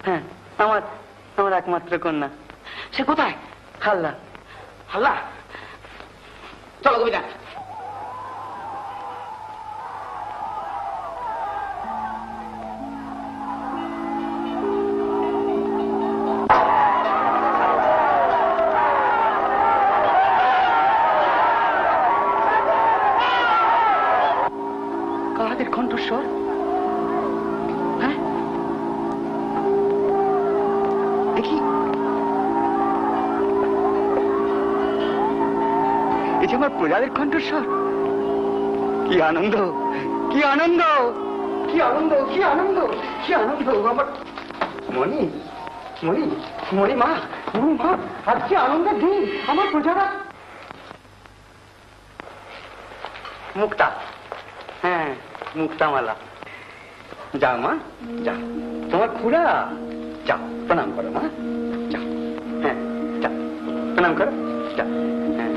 হ্যাঁ, আমার একমাত্র কন্যা। সে কোথায়? হাল্লা। হাল্লা? চলো গোপীনাথ। কাদের কণ্ঠস্বর? হ্যাঁ, দেখি। এই যে আমার প্রজাদের কণ্ঠস্বর। কি আনন্দ, কি আনন্দ, কি আনন্দ, কি আনন্দ, কি আনন্দ। আমার মণি, মণি, মণি মা, মণি মা, আর কি আনন্দের দিন আমার প্রজারা। মুক্তা, হ্যাঁ, মুক্তামালা। যাও মা, যাও, তোমার খুড়া। যাও, প্রণাম করো মা, যাও। হ্যাঁ, যাও, প্রণাম করো, যাও। হ্যাঁ,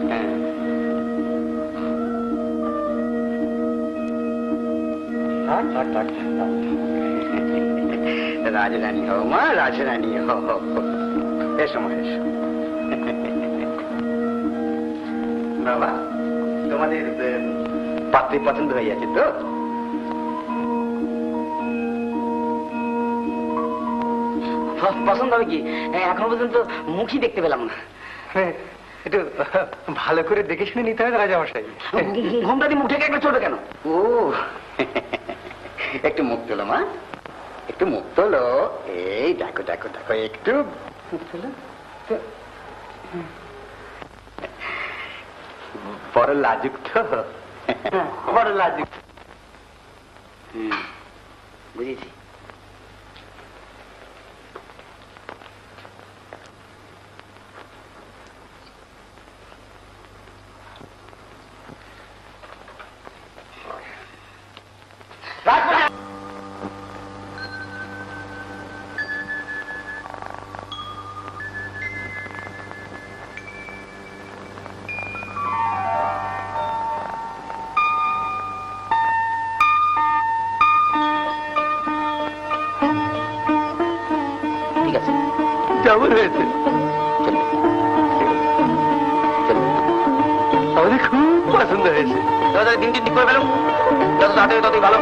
হ্যাঁ। রাজরানী হো মা, রাজরানী হো। এসো মা, এসো। বাবা, তোমাদের পাত্রী পছন্দ হয়ে গেছে তো? পছন্দ হবে কি? এখনো পর্যন্ত মুখই দেখতে পেলাম না। একটু ভালো করে দেখে শুনে নিতে হবে রাজামশাই। ঘুমটা দিয়ে মুখ থেকে একটা ছোট কেন? ও, একটু মুখ তোলো মা, একটু মুখ তোলো। এই দেখো দেখো দেখো, একটু মুখ তোলো। বড় লাজুক তো, বড় লাজুক। বুঝেছি। কেমন হয়েছে? আমাদের খুব পছন্দ হয়েছে। দিনটি ঠিক করে ফেলো, যত তাড়াতাড়ি ততই ভালো।